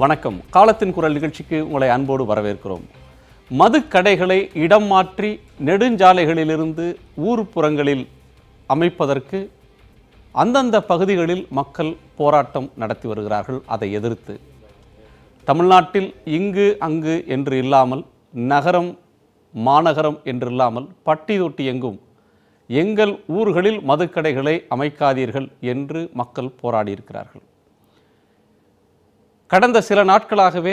வணக்கம். காலத்தின் குரல் நிகழ்ச்சிக்கு உங்களை அன்போடு வரவேற்கிறோம். மதுக்கடைகளை இடம் மாற்றி நெடுஞ்சாலைகளிலிருந்து ஊர்ப்புறங்களில் அமைப்பதற்கு அந்தந்த பகுதிகளில் மக்கள் போராட்டம் நடத்தி வருகிறார்கள். அதை எதிர்த்து தமிழ்நாட்டில் இங்கு அங்கு என்று இல்லாமல், நகரம் மாநகரம் என்று இல்லாமல், பட்டி தொட்டி எங்கும் எங்கள் ஊர்களில் மதுக்கடைகளை அமைக்காதீர்கள் என்று மக்கள் போராடியிருக்கிறார்கள். கடந்த சில நாட்களாகவே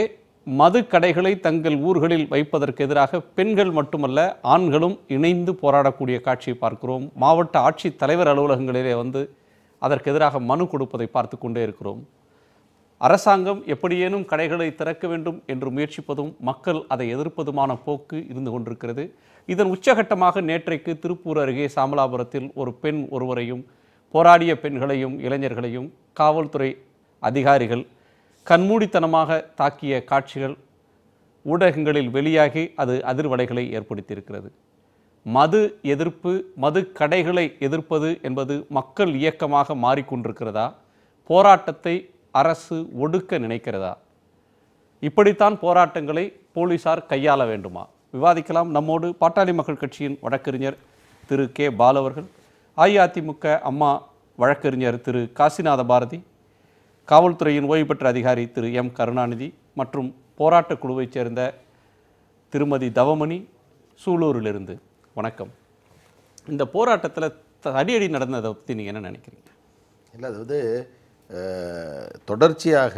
மதுக்கடைகளை தங்கள் ஊர்களில் வைப்பதற்கு எதிராக பெண்கள் மட்டுமல்ல, ஆண்களும் இணைந்து போராடக்கூடிய காட்சியை பார்க்கிறோம். மாவட்ட ஆட்சித் தலைவர் அலுவலகங்களிலே அதற்கு எதிராக மனு கொடுப்பதை பார்த்து கொண்டே இருக்கிறோம். அரசாங்கம் எப்படியேனும் கடைகளை திறக்க வேண்டும் என்று முயற்சிப்பதும் மக்கள் அதை எதிர்ப்பதுமான போக்கு இருந்து கொண்டிருக்கிறது. இதன் உச்சகட்டமாக நேற்றைக்கு திருப்பூர் அருகே சாமலாபுரத்தில் ஒரு பெண் ஒருவரையும், போராடிய பெண்களையும் இளைஞர்களையும் காவல்துறை அதிகாரிகள் கண்மூடித்தனமாக தாக்கிய காட்சிகள் ஊடகங்களில் வெளியாகி அது அதிர்வலைகளை ஏற்படுத்தியிருக்கிறது. மது எதிர்ப்பு, மது கடைகளை எதிர்ப்பது என்பது மக்கள் இயக்கமாக மாறிக்கொண்டிருக்கிறதா? போராட்டத்தை அரசு ஒடுக்க நினைக்கிறதா? இப்படித்தான் போராட்டங்களை போலீசார் கையாள வேண்டுமா? விவாதிக்கலாம். நம்மோடு பாட்டாளி மக்கள் கட்சியின் வழக்கறிஞர் திரு கே பாலு அவர்கள், அஇஅதிமுக அம்மா வழக்கறிஞர் திரு காசிநாத பாரதி, காவல்துறையின் ஓய்வு பெற்ற அதிகாரி திரு எம் கருணாநிதி மற்றும் போராட்ட குழுவைச் சேர்ந்த திருமதி தவமணி சூலூரிலிருந்து. வணக்கம். இந்த போராட்டத்தில் தடியடி நடந்ததை பற்றி நீங்கள் என்ன நினைக்கிறீங்க? இல்லை, அது தொடர்ச்சியாக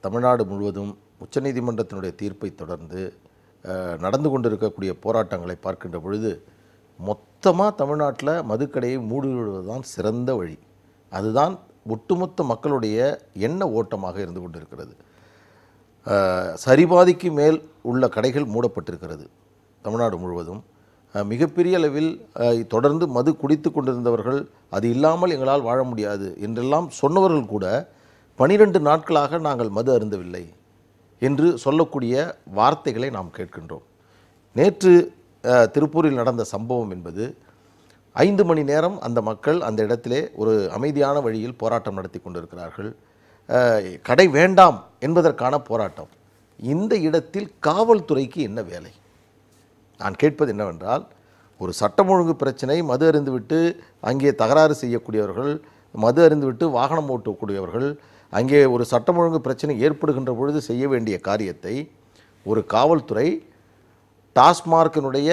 தமிழ்நாடு முழுவதும் உச்சநீதிமன்றத்தினுடைய தீர்ப்பை தொடர்ந்து நடந்து கொண்டிருக்கக்கூடிய போராட்டங்களை பார்க்கின்ற பொழுது மொத்தமாக தமிழ்நாட்டில் மதுக்கடையை மூடிவிடுவதுதான் சிறந்த வழி. அதுதான் ஒட்டுமொத்த மக்களுடைய எண்ண ஓட்டமாக இருந்து கொண்டிருக்கிறது. சரிபாதிக்கு மேல் உள்ள கடைகள் மூடப்பட்டிருக்கிறது தமிழ்நாடு முழுவதும். மிகப்பெரிய அளவில் தொடர்ந்து மது குடித்து கொண்டிருந்தவர்கள் அது இல்லாமல் எங்களால் வாழ முடியாது என்றெல்லாம் சொன்னவர்கள் கூட 12 நாட்களாக நாங்கள் மது அருந்தவில்லை என்று சொல்லக்கூடிய வார்த்தைகளை நாம் கேட்கின்றோம். நேற்று திருப்பூரில் நடந்த சம்பவம் என்பது 5 மணி நேரம் அந்த மக்கள் அந்த இடத்திலே ஒரு அமைதியான வழியில் போராட்டம் நடத்தி கொண்டிருக்கிறார்கள். கடை வேண்டாம் என்பதற்கான போராட்டம். இந்த இடத்தில் காவல்துறைக்கு என்ன வேலை? நான் கேட்பது என்னவென்றால், ஒரு சட்டம் ஒழுங்கு பிரச்சனை, மது அருந்துவிட்டு அங்கே தகராறு செய்யக்கூடியவர்கள், மது அருந்துவிட்டு வாகனம் ஓட்டக்கூடியவர்கள், அங்கே ஒரு சட்டம் ஒழுங்கு பிரச்சனை ஏற்படுகின்ற பொழுது செய்ய வேண்டிய காரியத்தை ஒரு காவல்துறை, டாஸ்மார்க்கினுடைய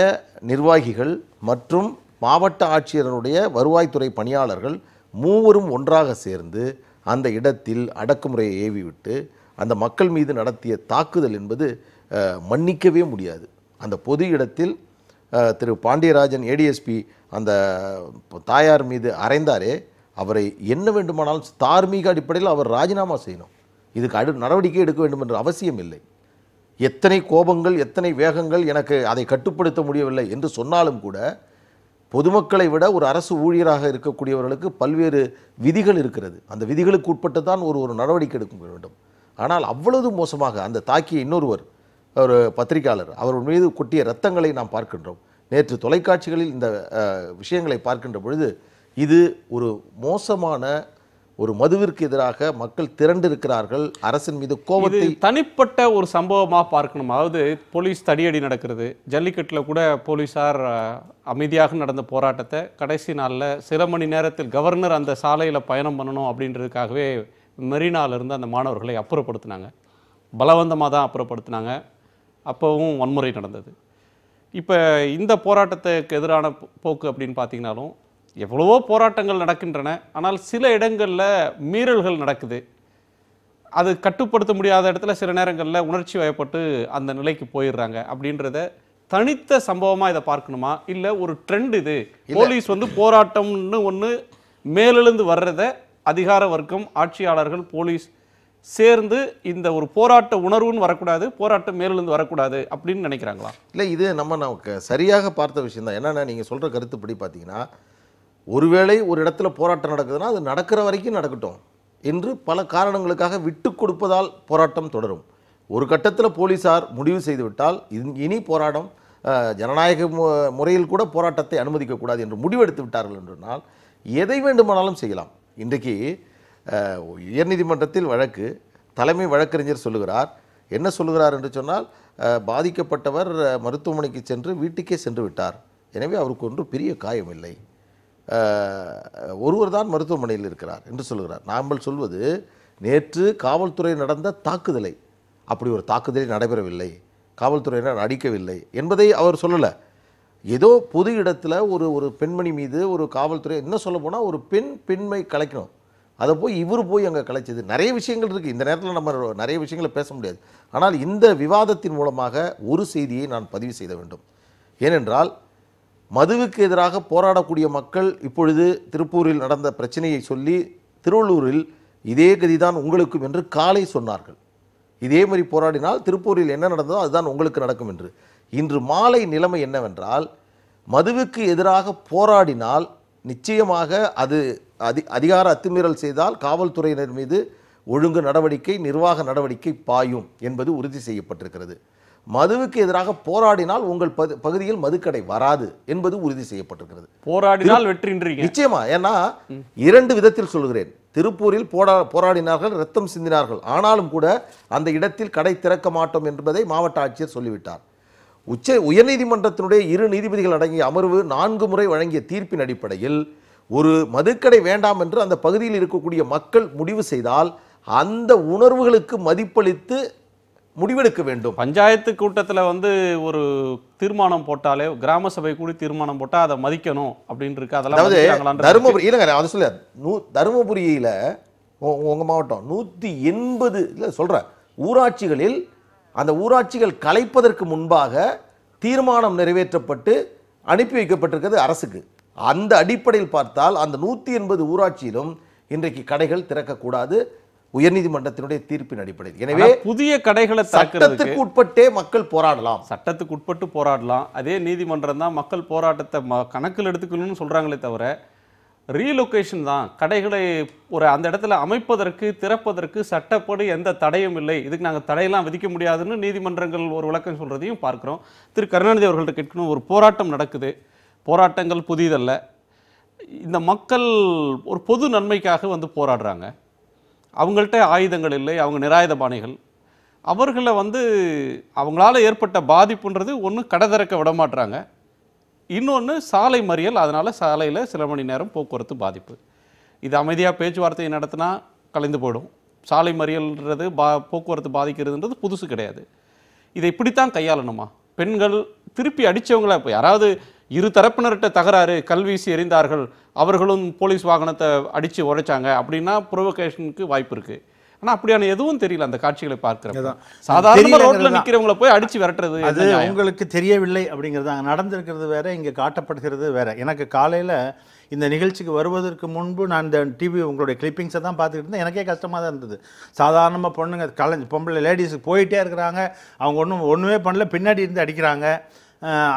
நிர்வாகிகள் மற்றும் மாவட்ட ஆட்சியருடைய வருவாய்த்துறை பணியாளர்கள் மூவரும் ஒன்றாக சேர்ந்து அந்த இடத்தில் அடக்குமுறையை ஏவிவிட்டு அந்த மக்கள் மீது நடத்திய தாக்குதல் என்பது மன்னிக்கவே முடியாது. அந்த பொது இடத்தில் திரு பாண்டியராஜன் ஏடிஎஸ்பி அந்த தாயார் மீது அறைந்தாரே, அவரை என்ன வேண்டுமானாலும் தார்மீக அடிப்படையில் அவர் ராஜினாமா செய்யணும். இதுக்கு நடவடிக்கை எடுக்க வேண்டும் என்ற அவசியம் இல்லை. எத்தனை கோபங்கள், எத்தனை வேகங்கள் எனக்கு அதை கட்டுப்படுத்த முடியவில்லை என்று சொன்னாலும் கூட, பொதுமக்களை விட ஒரு அரசு ஊழியராக இருக்கக்கூடியவர்களுக்கு பல்வேறு விதிகள் இருக்கிறது. அந்த விதிகளுக்கு உட்பட்டு தான் ஒரு நடவடிக்கை எடுக்க வேண்டும். ஆனால் அவ்வளவு மோசமாக அந்த தாக்கிய இன்னொருவர், ஒரு பத்திரிகையாளர், அவர் மீது கொட்டிய இரத்தங்களை நாம் பார்க்கின்றோம். நேற்று தொலைக்காட்சிகளில் இந்த விஷயங்களை பார்க்கின்ற பொழுது இது ஒரு மோசமான ஒரு மதுவிற்கு எதிராக மக்கள் திரண்டிருக்கிறார்கள். அரசின் மீது கோபத்தை தனிப்பட்ட ஒரு சம்பவமாக பார்க்கணும். அதாவது போலீஸ் தடியடி நடக்கிறது. ஜல்லிக்கட்டில் கூட போலீஸார் அமைதியாக நடந்த போராட்டத்தை கடைசி நாளில் சில மணி நேரத்தில் கவர்னர் அந்த சாலையில் பயணம் பண்ணணும் அப்படின்றதுக்காகவே மெரினாவிலிருந்து அந்த மாணவர்களை அப்புறப்படுத்தினாங்க. பலவந்தமாக தான் அப்புறப்படுத்தினாங்க. அப்போவும் வன்முறை நடந்தது. இப்போ இந்த போராட்டத்துக்கு எதிரான போக்கு அப்படின்னு பார்த்தீங்கன்னாலும் எவ்வளவோ போராட்டங்கள் நடக்கின்றன. ஆனால் சில இடங்களில் மீறல்கள் நடக்குது. அது கட்டுப்படுத்த முடியாத இடத்துல சில நேரங்களில் உணர்ச்சி வயப்பட்டு அந்த நிலைக்கு போயிடுறாங்க. அப்படின்றத தனித்த சம்பவமாக இதை பார்க்கணுமா, இல்லை ஒரு ட்ரெண்ட்? இது போலீஸ் போராட்டம்னு ஒன்று மேலெழுந்து வர்றதை அதிகார வர்க்கம், ஆட்சியாளர்கள், போலீஸ் சேர்ந்து இந்த ஒரு போராட்ட உணர்வுன்னு வரக்கூடாது, போராட்டம் மேலிருந்து வரக்கூடாது அப்படின்னு நினைக்கிறாங்களா? இல்லை, இது நமக்கு சரியாக பார்த்த விஷயம் தான். என்னென்னா, நீங்கள் சொல்கிற கருத்துப்படி பார்த்தீங்கன்னா, ஒருவேளை ஒரு இடத்துல போராட்டம் நடக்குதுன்னா அது நடக்கிற வரைக்கும் நடக்கட்டும் என்று பல காரணங்களுக்காக விட்டு கொடுப்பதால் போராட்டம் தொடரும். ஒரு கட்டத்தில் போலீஸார் முடிவு செய்துவிட்டால் இனி போராட்டம் ஜனநாயக முறையில் கூட போராட்டத்தை அனுமதிக்கக்கூடாது என்று முடிவெடுத்து விட்டார்கள் என்றால் எதை வேண்டுமானாலும் செய்யலாம். இன்றைக்கு உயர்நீதிமன்றத்தில் வழக்கு, தலைமை வழக்கறிஞர் சொல்லுகிறார். என்ன சொல்லுகிறார் என்று சொன்னால், பாதிக்கப்பட்டவர் மருத்துவமனைக்கு சென்று வீட்டுக்கே சென்று விட்டார், எனவே அவருக்கு ஒன்று பெரிய காயம் இல்லை, ஒருவர் தான் மருத்துவமனையில் இருக்கிறார் என்று சொல்லுகிறார். நாங்கள் சொல்வது நேற்று காவல்துறை நடந்த தாக்குதலை, அப்படி ஒரு தாக்குதலை நடைபெறவில்லை, காவல்துறையினர் அடிக்கவில்லை என்பதை அவர் சொல்லலை. ஏதோ பொது இடத்துல ஒரு பெண்மணி மீது ஒரு காவல்துறை, என்ன சொல்ல போனால் ஒரு பெண்மை கலைக்கணும், அதை போய் இவர் போய் அங்கே கலைச்சது. நிறைய விஷயங்கள் இருக்குது, இந்த நேரத்தில் நம்ம நிறைய விஷயங்களை பேச முடியாது. ஆனால் இந்த விவாதத்தின் மூலமாக ஒரு செய்தியை நான் பதிவு செய்த வேண்டும். ஏனென்றால் மதுவுக்கு எதிராக போராடக்கூடிய மக்கள் இப்பொழுது திருப்பூரில் நடந்த பிரச்சனையை சொல்லி திருவள்ளூரில் இதே கதிதான் உங்களுக்கும் என்று காலை சொன்னார்கள். இதே மாதிரி போராடினால் திருப்பூரில் என்ன நடந்ததோ அதுதான் உங்களுக்கு நடக்கும் என்று. இன்று மாலை நிலைமை என்னவென்றால், மதுவுக்கு எதிராக போராடினால் நிச்சயமாக அது அதிகார அத்துமீறல் செய்தால் காவல்துறையினர் மீது ஒழுங்கு நடவடிக்கை, நிர்வாக நடவடிக்கை பாயும் என்பது உறுதி செய்யப்பட்டிருக்கிறது. மதுவுக்கு எதிராக போராடினால் உங்கள் பகுதியில் மதுக்கடை வராது என்பது உறுதி செய்யப்பட்டிருக்கிறது. போராடினால் வெற்றின்றீங்க நிச்சயமா. ஏன்னா 2 விதத்தில் சொல்கிறேன். திருப்பூரில் போராடினார்கள், ரத்தம் சிந்தினார்கள், ஆனாலும் கூட அந்த இடத்தில் கடை திறக்க மாட்டோம் என்பதை மாவட்ட ஆட்சியர் சொல்லிவிட்டார். உயர்நீதிமன்றத்தினுடைய 2 நீதிபதிகள் அடங்கிய அமர்வு 4 முறை வழங்கிய தீர்ப்பின் அடிப்படையில் ஒரு மதுக்கடை வேண்டாம் என்று அந்த பகுதியில் இருக்கக்கூடிய மக்கள் முடிவு செய்தால் அந்த உணர்வுகளுக்கு மதிப்பளித்து முடிவெடுக்க வேண்டும். பஞ்சாயத்து கூட்டத்தில் ஒரு தீர்மானம் போட்டாலே, கிராம சபை கூடி தீர்மானம் போட்டால் அதை மதிக்கணும் அப்படின்னு இருக்கு. அதெல்லாம் தருமபுரி இல்லைங்க, அதை சொல்ல, தருமபுரியில் உங்கள் மாவட்டம் 180 இல்லை சொல்கிறேன் ஊராட்சிகளில், அந்த ஊராட்சிகள் கலைப்பதற்கு முன்பாக தீர்மானம் நிறைவேற்றப்பட்டு அனுப்பி வைக்கப்பட்டிருக்கிறது அரசுக்கு. அந்த அடிப்படையில் பார்த்தால் அந்த 180 ஊராட்சியிலும் இன்றைக்கு கடைகள் திறக்கக்கூடாது உயர்நீதிமன்றத்தினுடைய தீர்ப்பின் அடிப்படையில். எனவே புதிய கடைகளை சட்டத்துக்கு உட்பட்டே மக்கள் போராடலாம், சட்டத்துக்கு உட்பட்டு போராடலாம். அதே நீதிமன்றம் தான் மக்கள் போராட்டத்தை கணக்கில் எடுத்துக்கணும்னு சொல்றாங்களே தவிர, ரீலொகேஷன் தான், கடைகளை அந்த இடத்துல அமைப்பதற்கு திறப்பதற்கு சட்டப்படி எந்த தடையும் இல்லை, இதுக்கு நாங்கள் தடையெல்லாம் விதிக்க முடியாதுன்னு நீதிமன்றங்கள் ஒரு விளக்கம் சொல்றதையும் பார்க்கிறோம். திரு கருணாநிதி அவர்கள்ட்ட கேட்கணும், ஒரு போராட்டம் நடக்குது, போராட்டங்கள் புதிதல்ல, இந்த மக்கள் ஒரு பொது நன்மைக்காக போராடுறாங்க, அவங்கள்ட்ட ஆயுதங்கள் இல்லை, அவங்க நிராயுதபாணிகள், அவர்களை அவங்களால ஏற்பட்ட பாதிப்புன்றது ஒன்று கடை திறக்க விட மாட்டுறாங்க, இன்னொன்று சாலை மறியல், அதனால் சாலையில் சில மணி நேரம் போக்குவரத்து பாதிப்பு. இது அமைதியாக பேச்சுவார்த்தையை நடத்தினா கலைந்து போயிடும். சாலை மறியல்ன்றது போக்குவரத்து பாதிக்கிறதுன்றது புதுசு கிடையாது. இதை இப்படித்தான் கையாளணுமா? பெண்கள் திருப்பி அடித்தவங்கள, இப்போ யாராவது இரு தரப்பினர்கிட்ட தகராறு, கல்வீசி எறிந்தார்கள், அவர்களும் போலீஸ் வாகனத்தை அடித்து உடைச்சாங்க அப்படின்னா ப்ரொவோகேஷனுக்கு வாய்ப்பு இருக்குது. ஆனால் அப்படியான எதுவும் தெரியல அந்த காட்சிகளை பார்க்குறப்ப. சாதாரண ரோட்டில் நிற்கிறவங்களை போய் அடித்து விரட்டுறது அது உங்களுக்கு தெரியவில்லை அப்படிங்கிறது. அங்கே நடந்திருக்கிறது வேற, இங்கே காட்டப்படுகிறது வேற. எனக்கு காலையில் இந்த நிகழ்ச்சிக்கு வருவதற்கு முன்பு நான் இந்த டிவி உங்களுடைய கிளிப்பிங்ஸை தான் பார்த்துக்கிட்டு இருந்தேன். எனக்கே கஷ்டமாக தான் இருந்தது. சாதாரணமாக பொண்ணுங்க பொம்பளை லேடிஸுக்கு போயிட்டே இருக்கிறாங்க, அவங்க ஒன்றுமே பண்ணல, பின்னாடி இருந்து அடிக்கிறாங்க.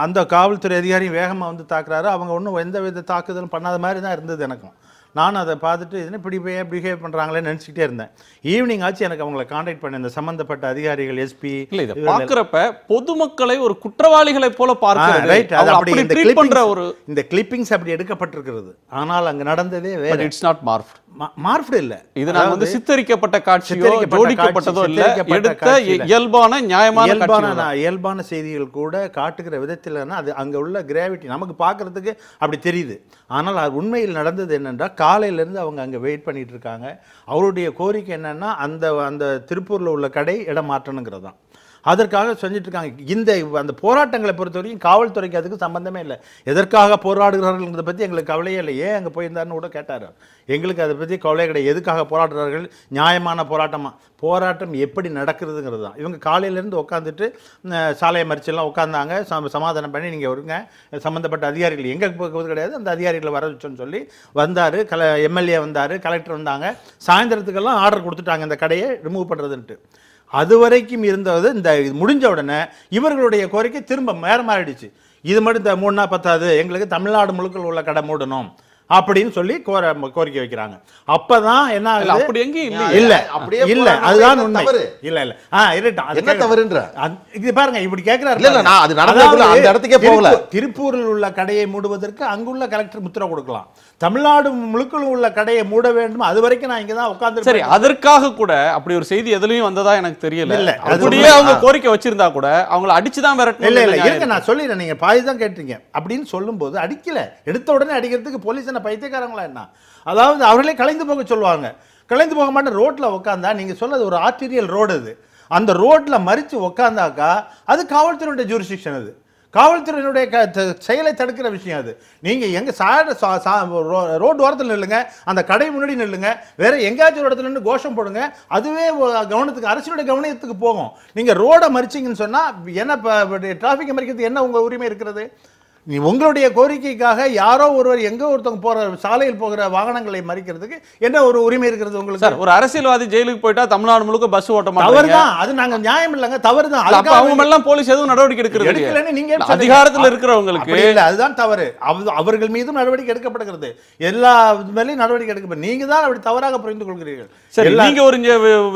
அந்த காவல்துறை அதிகாரி வேகமாக தாக்குறாரு, அவங்க ஒன்றும் எந்த வித தாக்குதலும் பண்ணாத மாதிரி தான் இருந்தது எனக்கும். நானும் அதை பார்த்துட்டு இதுன்னு இப்படி பிஹேவ் பண்ணுறாங்களேன்னு நினச்சிக்கிட்டே இருந்தேன். ஈவினிங் ஆச்சு எனக்கு அவங்களை கான்டாக்ட் பண்ண இந்த சம்பந்தப்பட்ட அதிகாரிகள், எஸ்பி. இதை பார்க்குறப்ப பொதுமக்களை ஒரு குற்றவாளிகளை போல பார்க்கிறது. ரைட், அது அப்படி இந்த கிளிப்பிங்ஸ் அப்படி எடுக்கப்பட்டிருக்கிறது. ஆனால் அங்கே நடந்ததே வேற. இட்ஸ் நாட் மார்ஃப்டு இல்லை, இது நான் சித்தரிக்கப்பட்ட காட்சியோ ஜோடிக்கப்பட்டதோ இல்லை, எடுத்த இயல்பான இயல்பான செய்திகள் கூட காட்டுகிற விதத்தில்னா அது அங்கே உள்ள கிராவிட்டி நமக்கு பார்க்கறதுக்கு அப்படி தெரியுது. ஆனால் அது உண்மையில் நடந்தது என்னென்னா, காலையிலேருந்து அவங்க அங்கே வெயிட் பண்ணிட்டு இருக்காங்க. அவருடைய கோரிக்கை என்னன்னா, அந்த திருப்பூரில் உள்ள கடை இடம் மாற்றணுங்கிறது தான். அதற்காக செஞ்சுட்டு இருக்காங்க. அந்த போராட்டங்களை பொறுத்த வரைக்கும் காவல்துறைக்கு அதுக்கு சம்பந்தமே இல்லை. எதற்காக போராடுகிறார்கள்ங்கிறத பற்றி எங்களுக்கு கவலையே இல்லை. ஏன் அங்கே போயிருந்தாருன்னு கூட கேட்டார். எங்களுக்கு அதை பற்றி கவலையே கிடையாது. எதுக்காக போராடுறார்கள், நியாயமான போராட்டம் எப்படி நடக்கிறதுங்கிறது தான். இவங்க காலையிலேருந்து உட்காந்துட்டு சாலை மறிச்செல்லாம் உட்காந்தாங்க, சமாதானம் பண்ணி நீங்கள் வருங்க, சம்மந்தப்பட்ட அதிகாரிகள் எங்கே போகிறது கிடையாது, அந்த அதிகாரிகளை வர வச்சோன்னு சொல்லி வந்தார். எம்எல்ஏ வந்தார், கலெக்டர் வந்தாங்க. சாயந்தரத்துக்கெல்லாம் ஆர்டர் கொடுத்துட்டாங்க இந்த கடையை ரிமூவ் பண்ணுறதுன்ட்டு. அது வரைக்கும் இருந்தது. இந்த முடிஞ்ச உடனே இவர்களுடைய கோரிக்கை திரும்ப மாறிடுச்சு. இது மட்டும் இந்த 3 நாள் பத்தாது, எங்களுக்கு தமிழ்நாடு முழுக்க உள்ள கடை மூடணும், அப்படின்னு சொல்லி கோரிக்கை வைக்கிறாங்க. அப்பதான் என்ன ஆகுது? அப்படி எங்கேயும் இல்ல அப்படியே இல்ல, அதுதான் உண்மை. இல்ல இல்ல இருக்கட்டும். என்ன தவறுன்ற இது பாருங்க, இப்படி கேக்குறாரு. இல்ல நான் அது நடந்ததுல அந்த இடத்துக்கே போகல. திருப்பூரில் உள்ள கடையை மூடுவதற்கு அங்குள்ள கலெக்டர் முத்திரை கொடுக்கலாம். தமிழ்நாடு முழுக்க உள்ள கடையை மூட வேண்டும், அது வரைக்கும் நான் இங்கதான் உட்கார்ந்து. சரி, அதற்காக கூட அப்படி ஒரு செய்தி எதுலயும் வந்ததா எனக்கு தெரியல. இல்ல, அப்படியே அவங்க கோரிக்கை வச்சிருந்தா கூட அவங்கள அடிச்சுதான் விரட்டணும். இல்ல இல்ல இருக்க, நான் சொல்லிடுறேன், நீங்க பாதி தான் கேட்டீங்க. அப்படின்னு சொல்லும் போது அடிக்கல, எடுத்த உடனே அடிக்கிறதுக்கு போலீஸ் என்ன பைத்தியக்காரங்களா என்ன? அதாவது அவர்களே கலைந்து போக சொல்லுவாங்க. கலைந்து போக மாட்டேன். ரோட்ல உட்காந்தா, நீங்க சொன்னது ஒரு ஆர்டீரியல் ரோடு, அது அந்த ரோட்ல மறிச்சு உட்காந்தாக்கா அது காவல்துறையுடைய ஜூரிஸ்டிக்ஷன். அது காவல்துறையினுடைய செயலை தடுக்கிற விஷயம். அது நீங்க எங்க ரோடு ஓரத்தில் நில்லுங்க, அந்த கடை முன்னாடி நில்லுங்க, வேற எங்கேயாச்சும் ஒரு இடத்துல நின்று கோஷம் போடுங்க, அதுவே கவனத்துக்கு, அரசினுடைய கவனத்துக்கு போகும். நீங்க ரோடை மறிச்சிங்கன்னு சொன்னா என்ன டிராஃபிக் மறிக்கிறது என்ன உங்க உரிமை இருக்கிறது? நீ உங்களுடைய கோரிக்கைக்காக யாரோ ஒருவர் எங்க ஒருத்தவங்க போற சாலையில் போகிற வாகனங்களை மறிக்கிறதுக்கு என்ன ஒரு உரிமை இருக்கிறது உங்களுக்கு? சார், ஒரு அரசியல்வாதி ஜெயிலுக்கு போயிட்டா தமிழ்நாடு முழுக்க பஸ் ஓட்ட மாட்டாங்க. தவறுதான், அது நாங்க நியாயம் இல்லங்க, தவறுதான். அப்ப அவங்க எல்லாம் போலீஸ் எதுவும் நடவடிக்கை எடுக்கிறது நீங்க அதிகாரத்தில் இருக்கிறவங்களுக்கு இல்ல, அதுதான் தவறு. அவர்கள் மீதும் நடவடிக்கை எடுக்கப்படுகிறது, எல்லா மேலயும் நடவடிக்கை எடுக்கப்படுது. நீங்க தான் அப்படி தவறாக புரிந்து கொள்கிறீர்கள். சரி, நீங்க ஒரு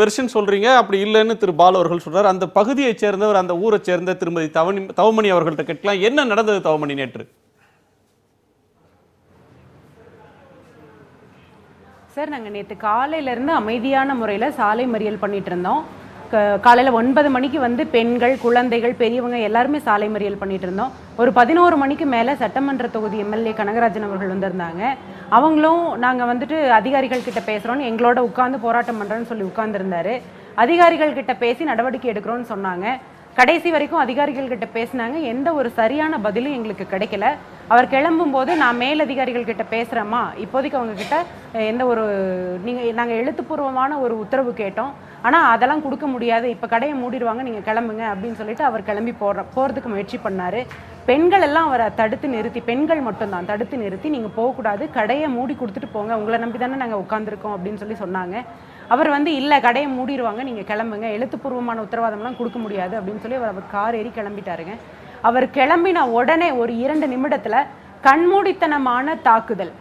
வெர்ஷன் சொல்றீங்க, அப்படி இல்லைன்னு திரு பாலு அவர்கள் சொல்றாரு. அந்த பகுதியை சேர்ந்தவர், அந்த ஊரை சேர்ந்த திருமதி தவமணி அவர்கள்ட்ட கேட்கலாம், என்ன நடந்தது தவமணி நேற்று? சார், நாங்கள் நேற்று காலையிலேருந்து அமைதியான முறையில் சாலை மறியல் பண்ணிட்டு இருந்தோம். காலையில் 9 மணிக்கு வந்து பெண்கள், குழந்தைகள், பெரியவங்க எல்லாருமே சாலை மறியல் பண்ணிட்டு இருந்தோம். ஒரு 11 மணிக்கு மேலே சட்டமன்ற தொகுதி எம்எல்ஏ கனகராஜன் அவர்கள் வந்திருந்தாங்க. அவங்களும் நாங்கள் வந்துட்டு அதிகாரிகள் கிட்ட பேசுகிறோன்னு எங்களோட உட்காந்து போராட்டம் பண்ணுறோன்னு சொல்லி உட்கார்ந்துருந்தாரு. அதிகாரிகள் கிட்ட பேசி நடவடிக்கை எடுக்கிறோன்னு சொன்னாங்க. கடைசி வரைக்கும் அதிகாரிகள் கிட்ட பேசினாங்க. எந்த ஒரு சரியான பதிலும் எங்களுக்கு கிடைக்கல. அவர் கிளம்பும் போது, நான் மேலதிகாரிகள் கிட்ட பேசுகிறேம்மா, இப்போதைக்கு அவங்க கிட்ட எந்த ஒரு நாங்கள் எழுத்துப்பூர்வமான ஒரு உத்தரவு கேட்டோம், ஆனால் அதெல்லாம் கொடுக்க முடியாது, இப்போ கடையை மூடிடுவாங்க, நீங்கள் கிளம்புங்க அப்படின்னு சொல்லிட்டு அவர் கிளம்பி போகிறதுக்கு முயற்சி பண்ணார். பெண்கள் எல்லாம் அவரை தடுத்து நிறுத்தி, பெண்கள் மட்டும்தான் தடுத்து நிறுத்தி, நீங்கள் போகக்கூடாது, கடையை மூடி கொடுத்துட்டு போங்க, உங்களை நம்பி தானே நாங்கள் உட்காந்துருக்கோம் அப்படின்னு சொல்லி சொன்னாங்க. அவர் வந்து இல்லை, கடையை மூடிடுவாங்க, நீங்கள் கிளம்புங்க, எழுத்துப்பூர்வமான உத்தரவாதம்லாம் கொடுக்க முடியாது அப்படின்னு சொல்லி அவர் கார் ஏறி கிளம்பிட்டாருங்க. அவர் கிளம்பின உடனே ஒரு 2 நிமிடத்தில் கண்மூடித்தனமான தாக்குதல்.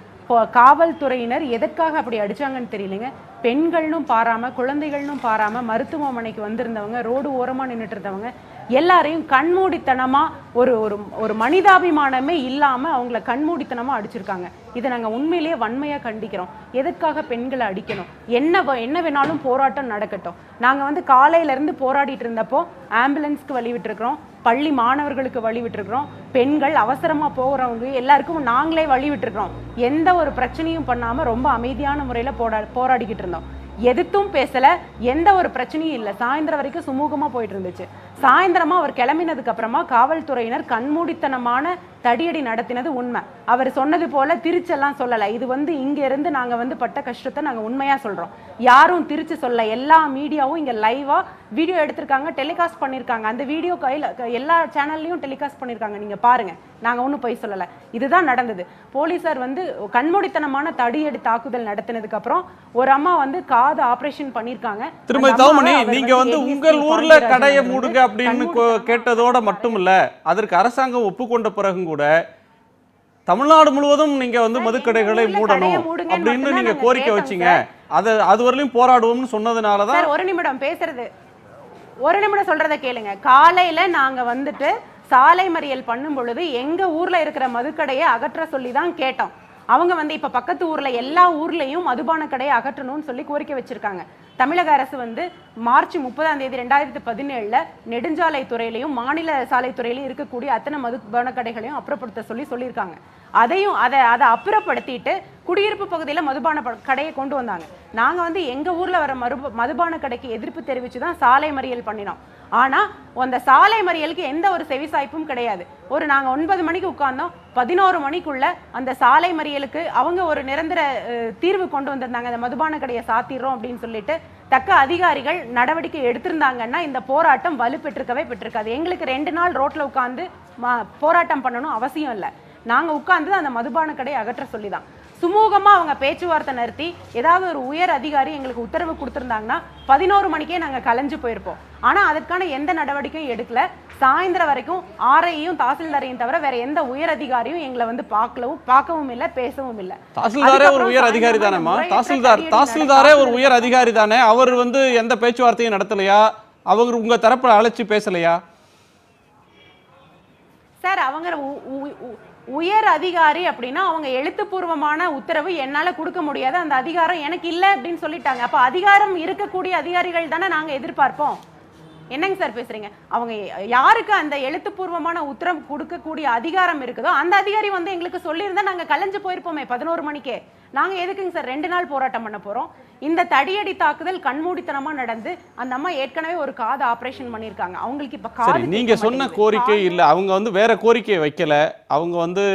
காவல்துறையினர் எதற்காக அப்படி அடிச்சாங்கன்னு தெரியலைங்க. பெண்கள்னும் பாராமல், குழந்தைகள்னும் பாராமல், மருத்துவமனைக்கு வந்திருந்தவங்க, ரோடு ஓரமாக நின்றுட்டு இருந்தவங்க எல்லாரையும் கண்மூடித்தனமாக ஒரு ஒரு மனிதாபிமானமே இல்லாமல் அவங்கள கண்மூடித்தனமாக அடிச்சிருக்காங்க. இதை நாங்கள் உண்மையிலேயே வன்மையாக கண்டிக்கிறோம். எதற்காக பெண்களை அடிக்கணும்? என்ன வேணாலும் போராட்டம் நடக்கட்டும். நாங்கள் வந்து காலையிலேருந்து போராடிட்டு இருந்தப்போ ஆம்புலன்ஸ்க்கு வழி விட்டுருக்குறோம், பள்ளி மாணவர்களுக்கு வழி விட்டுருக்குறோம், பெண்கள் அவசரமாக போகிறவங்க எல்லாருக்கும் நாங்களே வழி விட்டுருக்குறோம். எந்த ஒரு பிரச்சனையும் பண்ணாமல் ரொம்ப அமைதியான முறையில் போராடிக்கிட்டு இருந்தோம். எதிர்த்தும் பேசலை, எந்த ஒரு பிரச்சனையும் இல்லை. சாயந்தரம் வரைக்கும் சுமூகமாக போயிட்டு இருந்துச்சு. சாயந்தரமா அவர் கிளம்பினதுக்கு அப்புறமா காவல்துறையினர் கண்மூடித்தனமான தடியடி நடத்தினது உண்மை. அவர் சொன்னது போல திருச்செல்லாம் சொல்லலை. இது வந்து இங்க இருந்து நாங்க வந்து பட்ட கஷ்டத்தை நாங்க உண்மையா சொல்றோம். யாரும் திருச்சி சொல்ல. எல்லா மீடியாவும் இங்க லைவா வீடியோ எடுத்திருக்காங்க, டெலிகாஸ்ட் பண்ணிருக்காங்க. அந்த வீடியோ எல்லா சேனல்லையும் டெலிகாஸ்ட் பண்ணிருக்காங்க, நீங்க பாருங்க. நாங்க ஒன்றும் போய் சொல்லலை, இதுதான் நடந்தது. போலீசார் வந்து கண்மூடித்தனமான தடியடி தாக்குதல் நடத்தினதுக்கு அப்புறம் ஒரு அம்மா வந்து காது ஆபரேஷன் பண்ணிருக்காங்க. திருமதி தவமணி, நீங்க வந்து உங்கள் ஊர்ல கடையை மூடுங்க அப்படின்னு கேட்டதோட மட்டும் இல்ல, அதற்கு அரசாங்கம் ஒப்புக்கொண்ட பிறகும் கூட தமிழ்நாடு முழுவதும் நீங்க வந்து மதுக்கடைகளை மூடணும் அப்படின்னு நீங்க கோரிக்கை வச்சீங்க. அது வரலையும் போராடுவோம்னு சொன்னதுனாலதான். ஒரு நிமிடம் பேசுறது, ஒரு நிமிடம் சொல்றதை கேளுங்க. காலையில நாங்க வந்துட்டு சாலை மறியல் பண்ணும் பொழுது எங்க ஊர்ல இருக்கிற மதுக்கடையை அகற்ற சொல்லி தான் கேட்டோம். அவங்க வந்து இப்ப பக்கத்து ஊர்ல எல்லா ஊர்லயும் மதுபான கடையை அகற்றணும்னு சொல்லி கோரிக்கை வச்சிருக்காங்க. தமிழக அரசு வந்து மார்ச் 30 2017 நெடுஞ்சாலை துறையிலையும் மாநில சாலை துறையிலையும் இருக்கக்கூடிய அத்தனை மதுபான கடைகளையும் அப்புறப்படுத்த சொல்லியிருக்காங்க. அதை அப்புறப்படுத்திட்டு குடியிருப்பு பகுதியில் மதுபான கடையை கொண்டு வந்தாங்க. நாங்கள் வந்து எங்கள் ஊரில் வர மதுபான கடைக்கு எதிர்ப்பு தெரிவித்து தான் சாலை மறியல் பண்ணினோம். ஆனால் அந்த சாலை மறியலுக்கு எந்த ஒரு செவிசாய்ப்பும் கிடையாது. நாங்கள் 9 மணிக்கு உட்கார்ந்தோம், 11 மணிக்குள்ள அந்த சாலை மறியலுக்கு அவங்க ஒரு நிரந்தர தீர்வு கொண்டு வந்திருந்தாங்க. அந்த மதுபான கடையை சாத்திடுறோம் அப்படின்னு சொல்லிட்டு தக்க அதிகாரிகள் நடவடிக்கை எடுத்திருந்தாங்கன்னா இந்த போராட்டம் வலுப்பெற்றிருக்காது. எங்களுக்கு 2 நாள் ரோட்ல உட்கார்ந்து போராட்டம் பண்ணணும் அவசியம் இல்லை. நாங்கள் உட்கார்ந்து அந்த மதுபான கடையை அகற்ற சொல்லிதான் சுமூகமாக அவங்க பேச்சுவார்த்தை நடத்தி ஏதாவது ஒரு உயர் அதிகாரி எங்களுக்கு உத்தரவு கொடுத்துருந்தாங்கன்னா 11 மணிக்கே நாங்கள் கலைஞ்சு போயிருப்போம். ஆனால் அதற்கான எந்த நடவடிக்கையும் எடுக்கல. சாயந்தரம் வரைக்கும் ஆர்ஐயும் தாசில்தாரையும் தவிர வேற எந்த உயர் அதிகாரியும் எங்களை வந்து பார்க்கவும் இல்லை, பேசவும் இல்லை. தாசில்தாரே ஒரு உயர் அதிகாரி தானேம்மா? தாசில்தாரே ஒரு உயர் அதிகாரி தானே? அவர் வந்து எந்த பேச்சுவார்த்தையும் நடத்தலையா? அவங்க உங்க தரப்புல அழைச்சி பேசலையா? சார் அவங்க உயர் அதிகாரி அப்படின்னா அவங்க எழுத்துப்பூர்வமான உத்தரவு என்னால கொடுக்க முடியாது, அந்த அதிகாரம் எனக்கு இல்லை அப்படின்னு சொல்லிட்டாங்க. அப்ப அதிகாரம் இருக்கக்கூடிய அதிகாரிகள் தானே நாங்க எதிர்பார்ப்போம். என்னங்க சார் பேசுறீங்க? அவங்க யாருக்கு அந்த எழுத்துப்பூர்வமான உத்தரவு கொடுக்கக்கூடிய அதிகாரம் இருக்குதோ அந்த அதிகாரி வந்து எங்களுக்கு சொல்லியிருந்தா நாங்க கலைஞ்சு போயிருப்போமே 11 மணிக்கே. நாங்க எதுக்குங்க சார் 2 நாள் போராட்டம் பண்ண போறோம்? இந்த தடியடி தாக்குதல் கண்மூடித்தனமா நடந்து அந்த அம்மா ஏற்கனவே ஒரு காது ஆபரேஷன் பண்ணிருக்காங்க. அவங்களுக்கு இப்ப காது நீங்க சொன்ன கோரிக்கை இல்ல, அவங்க வந்து வேற கோரிக்கையை வைக்கல. அவங்க வந்து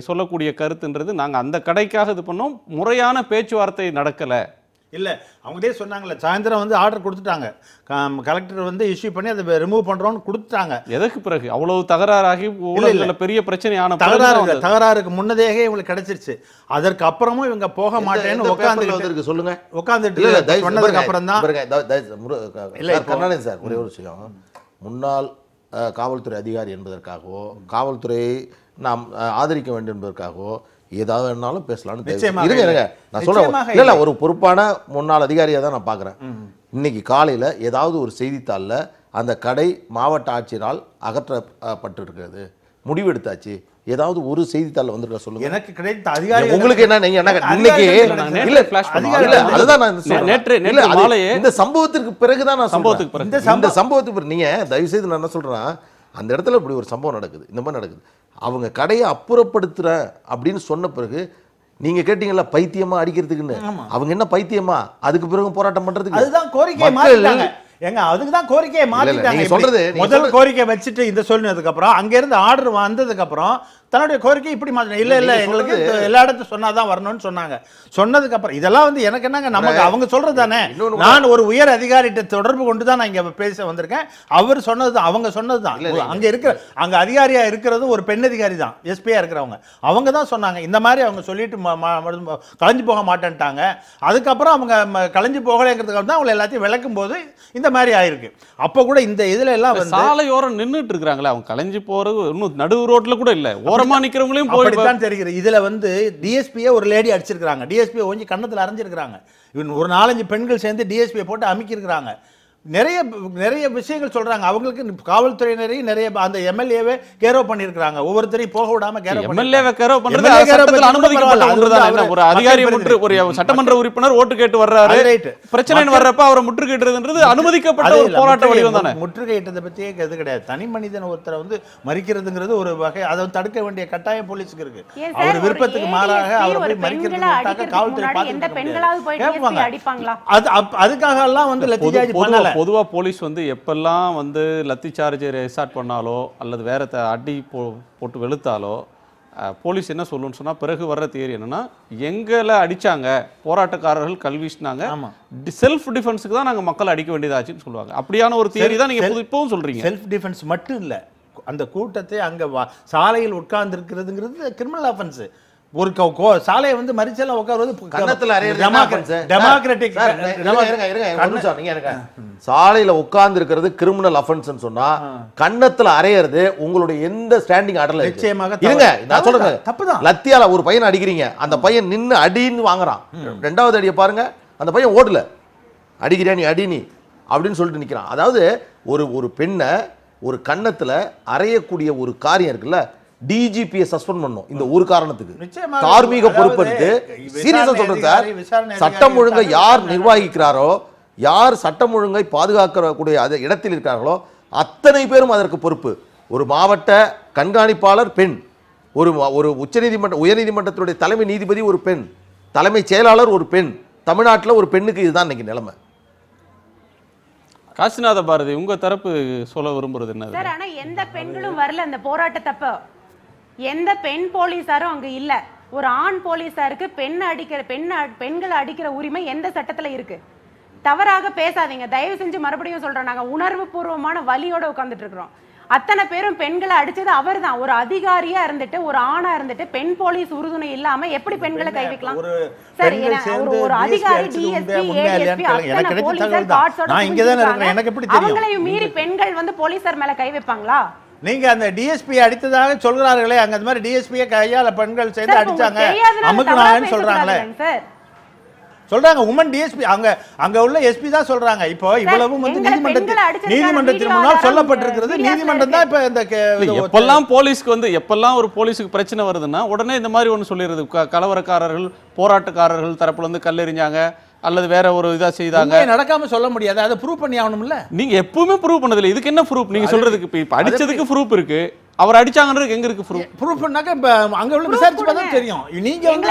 சொல்லக்கூடிய கருத்துன்றது நாங்க அந்த கடைக்காக இது பண்ணோம், முறையான பேச்சுவார்த்தை நடக்கல. இல்லை அவங்களே சொன்னாங்கல்ல, சாயந்தரம் வந்து ஆர்டர் கொடுத்துட்டாங்க, கலெக்டர் வந்து இஷ்யூ பண்ணி அதை ரிமூவ் பண்றோம்னு கொடுத்துட்டாங்க. எதற்கு பிறகு அவ்வளவு தகராறாகி ஊழல்ல பெரிய பிரச்சனையான தகராறுக்கு முன்னதேயே இவங்களுக்கு கிடைச்சிருச்சு. அதற்கு அப்புறமும் இவங்க போக மாட்டேன்னு உட்கார்ந்து சொல்லுங்க, உட்கார்ந்துட்டு சொன்னதுக்கு அப்புறம் தான். இல்லை கருணாநிதி சார், ஒரே ஒரு விஷயம், முன்னாள் காவல்துறை அதிகாரி என்பதற்காகவோ காவல்துறையை நாம் ஆதரிக்க வேண்டும் என்பதற்காகவோ ஏதாவது வேணாலும் பேசலாம்னு இருங்க. நான் சொல்றேன் இல்ல, ஒரு பொறுப்பான முன்னாள் அதிகாரியா தான் நான் பார்க்குறேன். இன்னைக்கு காலையில ஏதாவது ஒரு செய்தித்தாளில் அந்த கடை மாவட்ட ஆட்சியரால் அகற்றப்பட்டு இருக்கிறது, முடிவு எடுத்தாச்சு, ஏதாவது ஒரு செய்தித்தாள் வந்திருக்க சொல்லுங்க. எனக்கு கிடைத்த அதிகாரி உங்களுக்கு என்ன, நீங்க என்ன இன்னைக்கு இல்ல அதுதான் நான் இந்த சம்பவத்திற்கு பிறகுதான் நான் இந்த சம்பவத்துக்கு நீங்க தயவு செய்து நான் என்ன சொல்றேன், அந்த இடத்துல இப்படி ஒரு சம்பவம் நடக்குது, இந்த மாதிரி நடக்குது, அவங்க கடையை அப்புறப்படுத்துற அப்படின்னு சொன்ன பிறகு நீங்க கேட்டீங்கல்ல பைத்தியமா அடிக்கிறதுக்குன்னு, அவங்க என்ன பைத்தியமா அதுக்கு பிறகு போராட்டம் பண்றதுக்கு? அதுதான் கோரிக்கையை மாத்திட்டாங்க. ஏங்க அதுக்கு தான் கோரிக்கையை மாத்திட்டாங்க. சொல்றது முதல் கோரிக்கை வச்சுட்டு இந்த சொன்னதுக்கு அப்புறம் அங்க இருந்து ஆர்டர் வந்ததுக்கு அப்புறம் தன்னுடைய கோரிக்கை இப்படி மாத்தினா இல்ல எங்களுக்கு எல்லா இடத்துல சொன்னாதான் வரணும்னு சொன்னாங்க. சொன்னதுக்கு அப்புறம் இதெல்லாம் வந்து எனக்கு என்னங்க, நமக்கு அவங்க சொல்றது தானே. நான் ஒரு உயர் அதிகாரிகிட்ட தொடர்பு கொண்டு தான் நான் இங்க பேச வந்திருக்கேன். அவர் சொன்னது அவங்க சொன்னதுதான். அங்க இருக்கிற அங்க அதிகாரியா இருக்கிறது ஒரு பெண் அதிகாரி தான், எஸ்பியா இருக்கிறவங்க, அவங்க தான் சொன்னாங்க இந்த மாதிரி. அவங்க சொல்லிட்டு கலைஞ்சு போக மாட்டேன்ட்டாங்க. அதுக்கப்புறம் அவங்க கலைஞ்சு போகலைங்கிறதுக்கு தான் அவங்க எல்லாத்தையும் விளக்கும் போது இந்த மாதிரி ஆயிருக்கு. அப்ப கூட இந்த இதுல எல்லாம் வந்து சாலையோரம் நின்றுட்டு இருக்காங்களே, அவங்க கலைஞ்சு போறது இன்னும் நடு ரோட்ல கூட இல்ல, ஓரமா நிக்கிறவங்களையும் போய்தான் தெரிகிறது. இதுல வந்து டிஎஸ்பியை ஒரு லேடி அடிச்சிருக்காங்க, டிஎஸ்பியை கொஞ்சம் கண்ணத்துல அரைஞ்சிருக்காங்க. இவன் ஒரு 4-5 பெண்கள் சேர்ந்து டிஎஸ்பியை போட்டு அமுக்கியிருக்கிறாங்க. நிறைய விஷயங்கள் சொல்றாங்க. அவங்களுக்கு காவல்துறையினரையும் நிறைய அந்த எம்எல்ஏவே கேரோ பண்ணிருக்காங்க. ஒவ்வொருத்தரையும் போக விடாம கேரோ ஒரு அதிகாரி ஒரு சட்டமன்ற உறுப்பினர் ஓட்டு கேட்டு வர்றாரு, பிரச்சனை வர்றப்ப அவரை முற்றுகையிடுறதுன்றது அனுமதிக்கப்பட்ட ஒரு போராட்ட வடிவம் தானே. முற்றுகையிட்டதை பத்தியே எது கிடையாது. தனி மனிதன் ஒருத்தரை வந்து மறிக்கிறதுங்கிறது ஒரு வகை, அதை தடுக்க வேண்டிய கட்டாயம் போலீஸுக்கு இருக்கு. அவர் விருப்பத்துக்கு மாறாக அவர் போய் மறிக்கிறது காவல்துறை அதுக்காக எல்லாம் வந்து லத்திசார்ஜ் பண்ணல. பொதுவா போலீஸ் வந்து எப்பெல்லாம் வந்து லத்தி சார்ஜ் ரெசார்ட் பண்ணாலோ அல்லது வேற அடி போட்டு வெளுத்தாலோ போலீஸ் என்ன சொல்லுன்னு சொன்னா பிறகு வர்ற தியரி என்னன்னா, எங்களை அடிச்சாங்க, போராட்டக்காரர்கள் கல்வீசினாங்க, செல்ஃப் டிஃபென்ஸுக்கு தான் நாங்க மக்களை அடிக்க வேண்டியதாச்சுன்னு சொல்லுவாங்க. அப்படியான ஒரு தியரி தான் நீங்க இப்பவும் சொல்றீங்க. செல்ஃப் டிஃபென்ஸ் மட்டும் இல்ல, அந்த கூட்டத்தை அங்க சாலையில் உட்கார்ந்து இருக்கிறதுங்கிறது கிரிமினல் ஆஃபென்ஸ். ஒரு சாலையை வந்து மறிச்செல்லாம் உட்காருவது கன்னத்துல டெமோக்ராட்டிக் சாலையில உட்கார்ந்து இருக்கிறது கிரிமினல் அஃபென்ஸ் சொன்னா கன்னத்துல அறையிறது உங்களுடைய எந்த ஸ்டாண்டிங் ஆர்டர்ல நிச்சயமாக இருங்க. நான் சொல்றேன் தப்புதான். லத்தியால ஒரு பையன் அடிக்கிறீங்க, அந்த பையன் நின்னு அடின்னு வாங்குறான், 2வது அடியை பாருங்க அந்த பையன் ஓடல, அடிக்கிறியா நீ அடி நீ அப்படின்னு சொல்லிட்டு நிக்கிறான். அதாவது ஒரு பெண்ணை ஒரு கன்னத்துல அறையக்கூடிய ஒரு காரியம் இருக்குல்ல, டிஜிபியை சஸ்பெண்ட் பண்ணணும் இந்த ஒரு காரணத்துக்கு. தார்மீக பொறுப்பெடுத்து சீரியஸா சொல்றேன், சட்டம் ஒழுங்கை யார் நிர்வகிக்கிறாரோ, யார் சட்டம் ஒழுங்கை பாதுகாக்கக்கூடிய இடத்தில் இருக்கிறார்களோ அத்தனை பேரும் அதற்கு பொறுப்பு. ஒரு மாவட்ட கண்காணிப்பாளர் பெண், ஒரு உயர்நீதிமன்றத்துடைய தலைமை நீதிபதி ஒரு பெண், தலைமைச் செயலாளர் ஒரு பெண். தமிழ்நாட்டில் ஒரு பெண்ணுக்கு இதுதான் இன்னைக்கு நிலைமை. காசிநாத பாரதி, உங்க தரப்பு சொல்ல விரும்புறது என்ன? சார், ஆனா எந்த பெண்களும் வரல அந்த போராட்டத்தப்ப, எந்த பெண் போலீஸாரும் அங்க இல்ல. ஒரு ஆண் போலீஸாருக்கு பெண்களை அடிக்கிற உரிமை எந்த சட்டத்துல இருக்கு? தவறாக பேசாதீங்க தயவு செஞ்சு. மறுபடியும் சொல்றோம், நாங்க உணர்வு பூர்வமான வலியோட உட்கார்ந்துட்டு இருக்கிறோம். அத்தனை பேரும் பெண்களை அடிச்சது அவர்தான். ஒரு அதிகாரியா இருந்துட்டு, ஒரு ஆணா இருந்துட்டு, பெண் போலீஸ் உறுதுணை இல்லாம எப்படி பெண்களை கை வைக்கலாம்? சரி, ஒரு அதிகாரி டிஎஸ்பி ஏடிஎஸ்பி அத்தனை போலீசார் கார்ட்ஸோட நான் இங்க தான் இருக்கேன், எனக்கு எப்படி தெரியும்? அவங்களையும் மீறி பெண்கள் வந்து போலீசார் மேல கை வைப்பாங்களா? நீங்க அந்த டிஎஸ்பி அடித்ததாக சொல்கிறார்களே, அங்க அந்த மாதிரி டிஎஸ்பியை கையால பெண்கள் சேர்ந்து அடிச்சாங்க அமுக்குனாங்கன்னு சொல்றாங்களே சொல்றாங்க. உமன் டிஎஸ்பி அங்க உள்ள எஸ்பி தான் சொல்றாங்க. இப்போ இவ்வளவும் வந்து நீதிமன்றத்தின் முன்னால் சொல்லப்பட்டிருக்கிறது. நீதிமன்றம் தான் இப்ப இந்த எப்பெல்லாம் போலீஸ்க்கு வந்து எப்பெல்லாம் ஒரு போலீஸுக்கு பிரச்சனை வருதுன்னா உடனே இந்த மாதிரி ஒன்று சொல்லிடுறது. கலவரக்காரர்கள் போராட்டக்காரர்கள் தரப்புல இருந்து கல்லெறிஞ்சாங்க அல்லது வேற ஒரு இதா செய்தாங்க. நடக்காம சொல்ல முடியாது, அதை ப்ரூவ் பண்ணி ஆகணும்ல. நீங்க எப்பவுமே ப்ரூவ் பண்ணதில்லை. இதுக்கு என்ன ப்ரூஃப்? நீங்க சொல்றதுக்கு இப்ப அடிச்சதுக்கு ப்ரூஃப் இருக்கு, அவர் அடிச்சாங்கன்றது எங்க இருக்கு ப்ரூஃப்? ப்ரூஃப்னாக்க இப்ப அங்க உள்ள விசாரிச்சு பார்த்தா தெரியும். நீங்க வந்து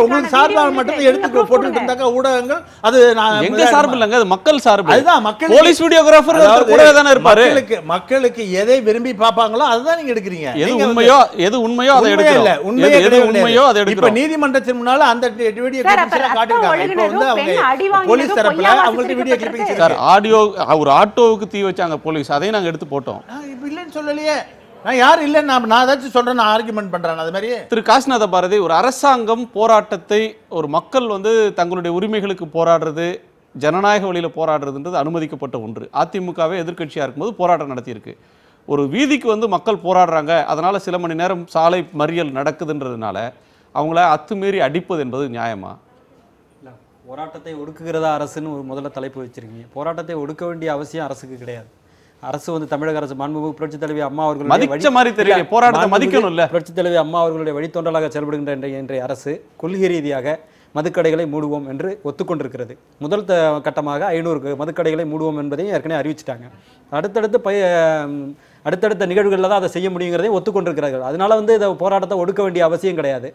உங்களுக்கு சார்பாக மட்டும் எடுத்து போட்டுட்டு இருந்தாக்க ஊடகங்கள் அது எங்க சார்பு இல்லங்க, அது மக்கள் சார்பு. அதுதான் மக்கள். போலீஸ் வீடியோகிராஃபர் கூடவே தானே இருப்பாரு. மக்களுக்கு எதை விரும்பி பாப்பாங்களோ அதுதான் நீங்க எடுக்கிறீங்க. எது உண்மையோ அதை எடுக்கிறோம். எது உண்மையோ அதை எடுக்கிறோம். இப்ப நீதிமன்றத்தின் முன்னால அந்த வீடியோ கிளிப்ஸ் காட்டிருக்காங்க. இப்போ வந்து அவங்க போலீஸ் தரப்புல அவங்களுக்கு வீடியோ கிளிப்பிங்ஸ் சார், ஆடியோ ஒரு ஆட்டோவுக்கு தீ வச்சாங்க போலீஸ், அதையும் நாங்க எடுத்து போட்டோம். இப்ப இல்லன்னு சொல்லலையே, நான் யார் இல்லைன்னு நான் ஏதாச்சும் சொல்றேன், நான் ஆர்குமெண்ட் பண்றேன். அது மாதிரி திரு காசிநாத பாரதி, ஒரு அரசாங்கம் போராட்டத்தை, ஒரு மக்கள் வந்து தங்களுடைய உரிமைகளுக்கு போராடுறது, ஜனநாயக வழியில போராடுறதுன்றது அனுமதிக்கப்பட்ட ஒன்று. அதிமுகவே எதிர்க்கட்சியா இருக்கும்போது போராட்டம் நடத்தியிருக்கு. ஒரு வீதிக்கு வந்து மக்கள் போராடுறாங்க, அதனால சில மணி நேரம் சாலை மறியல் நடக்குதுன்றதுனால அவங்கள அத்துமீறி அடிப்பது என்பது நியாயமா? போராட்டத்தை ஒடுக்குகிறதா அரசுன்னு ஒரு முதல்ல தலைப்பு வச்சிருக்கீங்க. போராட்டத்தை ஒடுக்க வேண்டிய அவசியம் அரசுக்கு கிடையாது. அரசு வந்து தமிழக அரசு மாண்புமிகு புரட்சித் தலைவி அம்மா அவர்களுடைய போராட்டத்தை மதிக்கணும் இல்ல, புரட்சித் தலைவி அம்மா அவர்களுடைய வழித்தோன்றலாக செயல்படுகின்ற இன்றைய அரசு கொள்கை ரீதியாக மதுக்கடைகளை மூடுவோம் என்று ஒத்துக்கொண்டிருக்கிறது. முதல் கட்டமாக 500 மதுக்கடைகளை மூடுவோம் என்பதையும் ஏற்கனவே அறிவிச்சிட்டாங்க. அடுத்தடுத்த நிகழ்வுகளில் தான் அதை செய்ய முடியுங்கிறதையும் ஒத்துக்கொண்டிருக்கிறார்கள். அதனால வந்து இதை போராட்டத்தை ஒடுக்க வேண்டிய அவசியம் கிடையாது.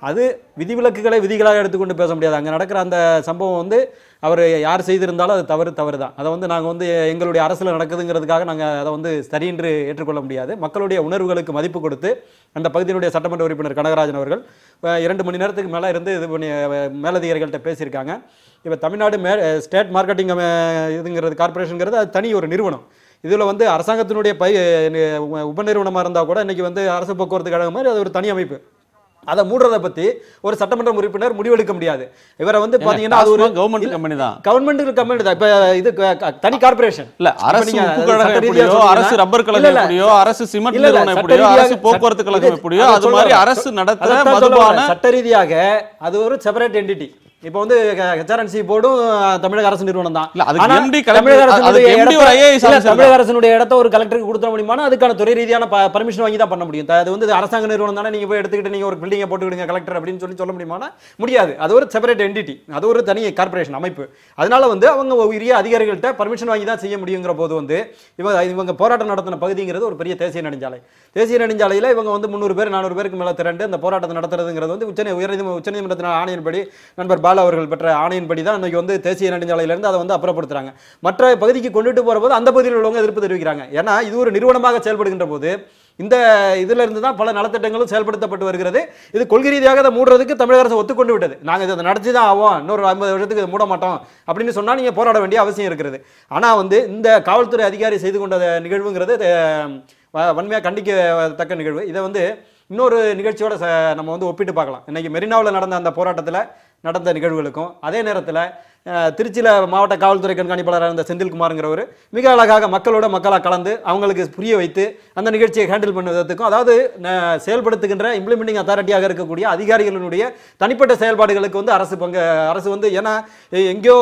அது விதிவிலக்குகளை விதிகளாக எடுத்துக்கொண்டு பேச முடியாது. அங்கே நடக்கிற அந்த சம்பவம் வந்து அவர் யார் செய்திருந்தாலும் அது தவறு தான். அதை வந்து நாங்கள் வந்து எங்களுடைய அரசில் நடக்குதுங்கிறதுக்காக நாங்கள் அதை வந்து சரியென்று ஏற்றுக்கொள்ள முடியாது. மக்களுடைய உணர்வுகளுக்கு மதிப்பு கொடுத்து அந்த பகுதியினுடைய சட்டமன்ற உறுப்பினர் கனகராஜன் அவர்கள் 2 மணி நேரத்துக்கு மேலே இருந்து இது பண்ணி மேலதிகாரிகள்கிட்ட பேசியிருக்காங்க. இப்போ தமிழ்நாடு ஸ்டேட் மார்க்கெட்டிங் இதுங்கிறது கார்பரேஷனுங்கிறது அது தனி ஒரு நிறுவனம். இதில் வந்து அரசாங்கத்தினுடைய உபநிறுவனமாக இருந்தால் கூட இன்றைக்கி வந்து அரசு போக்குவரத்து கழகம் மாதிரி அது ஒரு தனி அமைப்பு. அதை மூடுறதை பத்தி ஒரு சட்டமன்ற உறுப்பினர் முடிவெடுக்க முடியாது. இவரை வந்து பாத்தீங்கன்னா அது ஒரு கவர்மெண்ட் கம்பெனி தான். கவர்மெண்ட் கம்பெனி தான். இப்ப இது தனி கார்ப்பரேஷன் இல்ல. அரசு அரசு ரப்பர் கழகம் எப்படியோ, அரசு சிமெண்ட் நிறுவனம் எப்படியோ, அரசு போக்குவரத்து கழகம் எப்படியோ, அது மாதிரி அரசு நடத்துற மதுபான சட்ட ரீதியாக அது ஒரு செப்பரேட் என்டிட்டி. இப்போ வந்து ஹெச்ஆர்என்சி போர்டும் தமிழக அரசு நிறுவனம் தான். தமிழக அரசுடைய இடத்த ஒரு கலெக்டருக்கு கொடுத்த முடியுமானா அதுக்கான துறை ரீதியான பர்மிஷன் வாங்கி தான் பண்ண முடியும். அது வந்து அரசாங்க நிறுவனம் தானே, நீங்க போய் எடுத்துக்கிட்டு நீங்க ஒரு பில்டிங்கை போட்டுக்கிடுங்க கலெக்டர் அப்படின்னு சொல்ல முடியுமானா முடியாது. அது ஒரு செப்பரேட் என்டிட்டி, அது ஒரு தனி கார்பரேஷன் அமைப்பு. அதனால வந்து அவங்க உரிய அதிகாரிகள்கிட்ட பர்மிஷன் வாங்கி தான் செய்ய முடியுங்கிற போது வந்து இவங்க போராட்டம் நடத்தின பகுதிங்கிறது ஒரு பெரிய தேசிய நெடுஞ்சாலை. தேசிய நெடுஞ்சாலையில் இவங்க வந்து 300 பேர் 400 பேருக்கு மேலே திரண்டு அந்த போராட்டத்தை நடத்துறதுங்கிறது வந்து உச்சநீதிமன்றத்தின் ஆணையின்படி நண்பர் பாலா அவர்கள் பெற்ற ஆணையின்படி தான் இன்னைக்கு வந்து தேசிய நெடுஞ்சாலையிலிருந்து அதை வந்து அப்புறப்படுத்துறாங்க. மற்ற பகுதிக்கு கொண்டுட்டு போற போது அந்த பகுதியில் உள்ளவங்க எதிர்ப்பு தெரிவிக்கிறாங்க. ஏன்னா இது ஒரு நிறுவனமாக செயல்படுகின்ற போது இந்த இதுல இருந்து தான் பல நலத்திட்டங்களும் செயல்படுத்தப்பட்டு வருகிறது. இது கொள்கை ரீதியாக அதை மூடுறதுக்கு தமிழக அரசு ஒத்துக்கொண்டு விட்டது. நாங்கள் இதை நடத்தி தான் ஆவோம், இன்னொரு 50 வருஷத்துக்கு இதை மூட மாட்டோம் அப்படின்னு சொன்னா நீங்க போராட வேண்டிய அவசியம் இருக்கிறது. ஆனா வந்து இந்த காவல்துறை அதிகாரி செய்து கொண்ட நிகழ்வுங்கிறது வன்மையாக கண்டிக்கத்தக்க நிகழ்வு. இதை வந்து இன்னொரு நிகழ்ச்சியோட நம்ம வந்து ஒப்பிட்டு பார்க்கலாம். இன்னைக்கு மெரினாவில் நடந்த அந்த போராட்டத்தில் நடந்த நிகழ்வுகளுக்கும் அதே நேரத்தில் திருச்சியில் மாவட்ட காவல்துறை கண்காணிப்பாளராக இருந்த செந்தில்குமார்ங்கிறவர் மிக அழகாக மக்களாக கலந்து அவங்களுக்கு புரிய வைத்து அந்த நிகழ்ச்சியை ஹேண்டில் பண்ணுவதற்கும், அதாவது செயல்படுத்துகின்ற இம்ப்ளிமெண்டிங் அத்தாரிட்டியாக இருக்கக்கூடிய அதிகாரிகளுடைய தனிப்பட்ட செயல்பாடுகளுக்கு வந்து அரசு வந்து ஏன்னா எங்கேயோ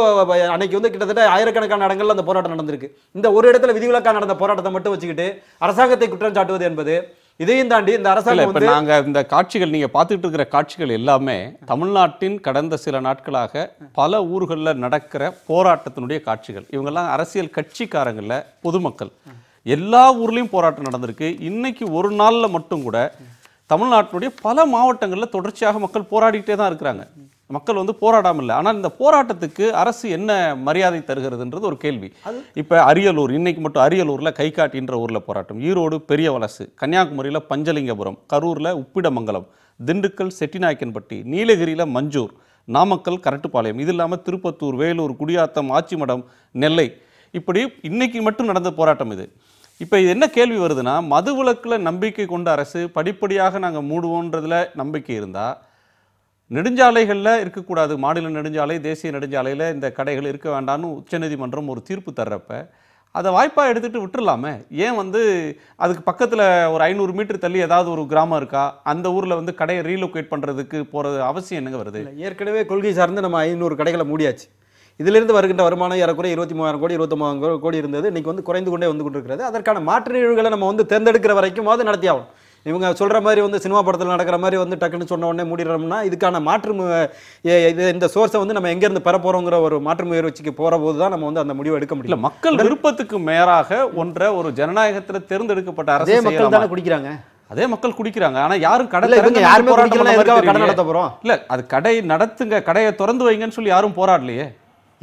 அன்னைக்கு வந்து கிட்டத்தட்ட ஆயிரக்கணக்கான இடங்கள்ல அந்த போராட்டம் நடந்திருக்கு. இந்த ஒரு இடத்துல விதிவிலக்காக நடந்த போராட்டத்தை மட்டும் வச்சுக்கிட்டு அரசாங்கத்தை குற்றம் சாட்டுவது என்பது இதையும் தாண்டி இந்த அரசாங்கம் வந்து நாங்க இந்த காட்சிகள் நீங்க பார்த்துட்டு இருக்கிற காட்சிகள் எல்லாமே தமிழ்நாட்டின் கடந்த சில நாட்களாக பல ஊர்களில் நடக்கிற போராட்டத்தினுடைய காட்சிகள். இவங்கெல்லாம் அரசியல் கட்சிக்காரங்கள்ல பொதுமக்கள் எல்லா ஊர்லயும் போராட்டம் நடந்திருக்கு. இன்னைக்கு ஒரு நாள்ல மட்டும் கூட தமிழ்நாட்டினுடைய பல மாவட்டங்களில் தொடர்ச்சியாக மக்கள் போராடிட்டே தான் இருக்கிறாங்க. மக்கள் வந்து போராடாமல் இல்லை. ஆனால் இந்த போராட்டத்துக்கு அரசு என்ன மரியாதை தருகிறதுன்றது ஒரு கேள்வி. இப்போ அரியலூர், இன்னைக்கு மட்டும் அரியலூரில் கைகாட்டின்ற ஊரில் போராட்டம், ஈரோடு பெரிய வலசு, கன்னியாகுமரியில் பஞ்சலிங்கபுரம், கரூரில் உப்பிடமங்கலம், திண்டுக்கல் செட்டிநாயக்கன்பட்டி, நீலகிரியில் மஞ்சூர், நாமக்கல் கரட்டுப்பாளையம், இது இல்லாமல் திருப்பத்தூர், வேலூர், குடியாத்தம், ஆச்சிமடம், நெல்லை, இப்படி இன்னைக்கு மட்டும் நடந்த போராட்டம் இது. இப்போ இது என்ன கேள்வி வருதுன்னா, மதுவிலக்கில் நம்பிக்கை கொண்ட அரசு படிப்படியாக நாங்கள் மூடுவோன்றதுல நம்பிக்கை இருந்தால், நெடுஞ்சாலைகளில் இருக்கக்கூடாது, மாநில நெடுஞ்சாலை தேசிய நெடுஞ்சாலையில் இந்த கடைகள் இருக்க வேண்டாம்னு உச்சநீதிமன்றம் ஒரு தீர்ப்பு தர்றப்ப அதை வாய்ப்பாக எடுத்துகிட்டு விட்டுறலாமே. ஏன் வந்து அதுக்கு பக்கத்தில் ஒரு 500 மீட்டர் தள்ளி ஏதாவது ஒரு கிராமம் இருக்கா, அந்த ஊரில் வந்து கடையை ரீலோகேட் பண்ணுறதுக்கு போகிறது அவசியம் என்னங்க வருது? ஏற்கனவே கொள்கை சார்ந்து நம்ம 500 கடைகளை மூடியாச்சு. இதிலிருந்து வருகின்ற வருமானம் ஏறக்குறைய 23,000 கோடி 29,000 கோடி இருந்தது. இன்னைக்கு வந்து குறைந்து கொண்டே வந்து கொண்டிருக்கிறது. அதற்கான மாற்று நிகழ்வுகளை நம்ம வந்து தேர்ந்தெடுக்கிற வரைக்கும் அது நடத்தி ஆகும். இவங்க சொல்கிற மாதிரி வந்து சினிமா படத்தில் நடக்கிற மாதிரி வந்து டக்குன்னு சொன்ன உடனே மூடிடுறோம்னா இதுக்கான இந்த சோர்ஸை வந்து நம்ம எங்கேருந்து பெற போகிறோங்கிற ஒரு மாற்று முயற்சிக்கு போகிற போது தான் நம்ம வந்து அந்த முடிவை எடுக்க முடியல. மக்கள் விருப்பத்துக்கு மேலாக ஒரு ஜனநாயகத்தில் தேர்ந்தெடுக்கப்பட்ட அரசு அதே மக்கள் தானே குடிக்கிறாங்க. அதே மக்கள் குடிக்கிறாங்க. ஆனா யாரும் கடை யாருமே கடை நடத்த போறோம் இல்ல, அது கடை நடத்துங்க, கடையை திறந்து வைங்கன்னு சொல்லி யாரும் போராடலையே.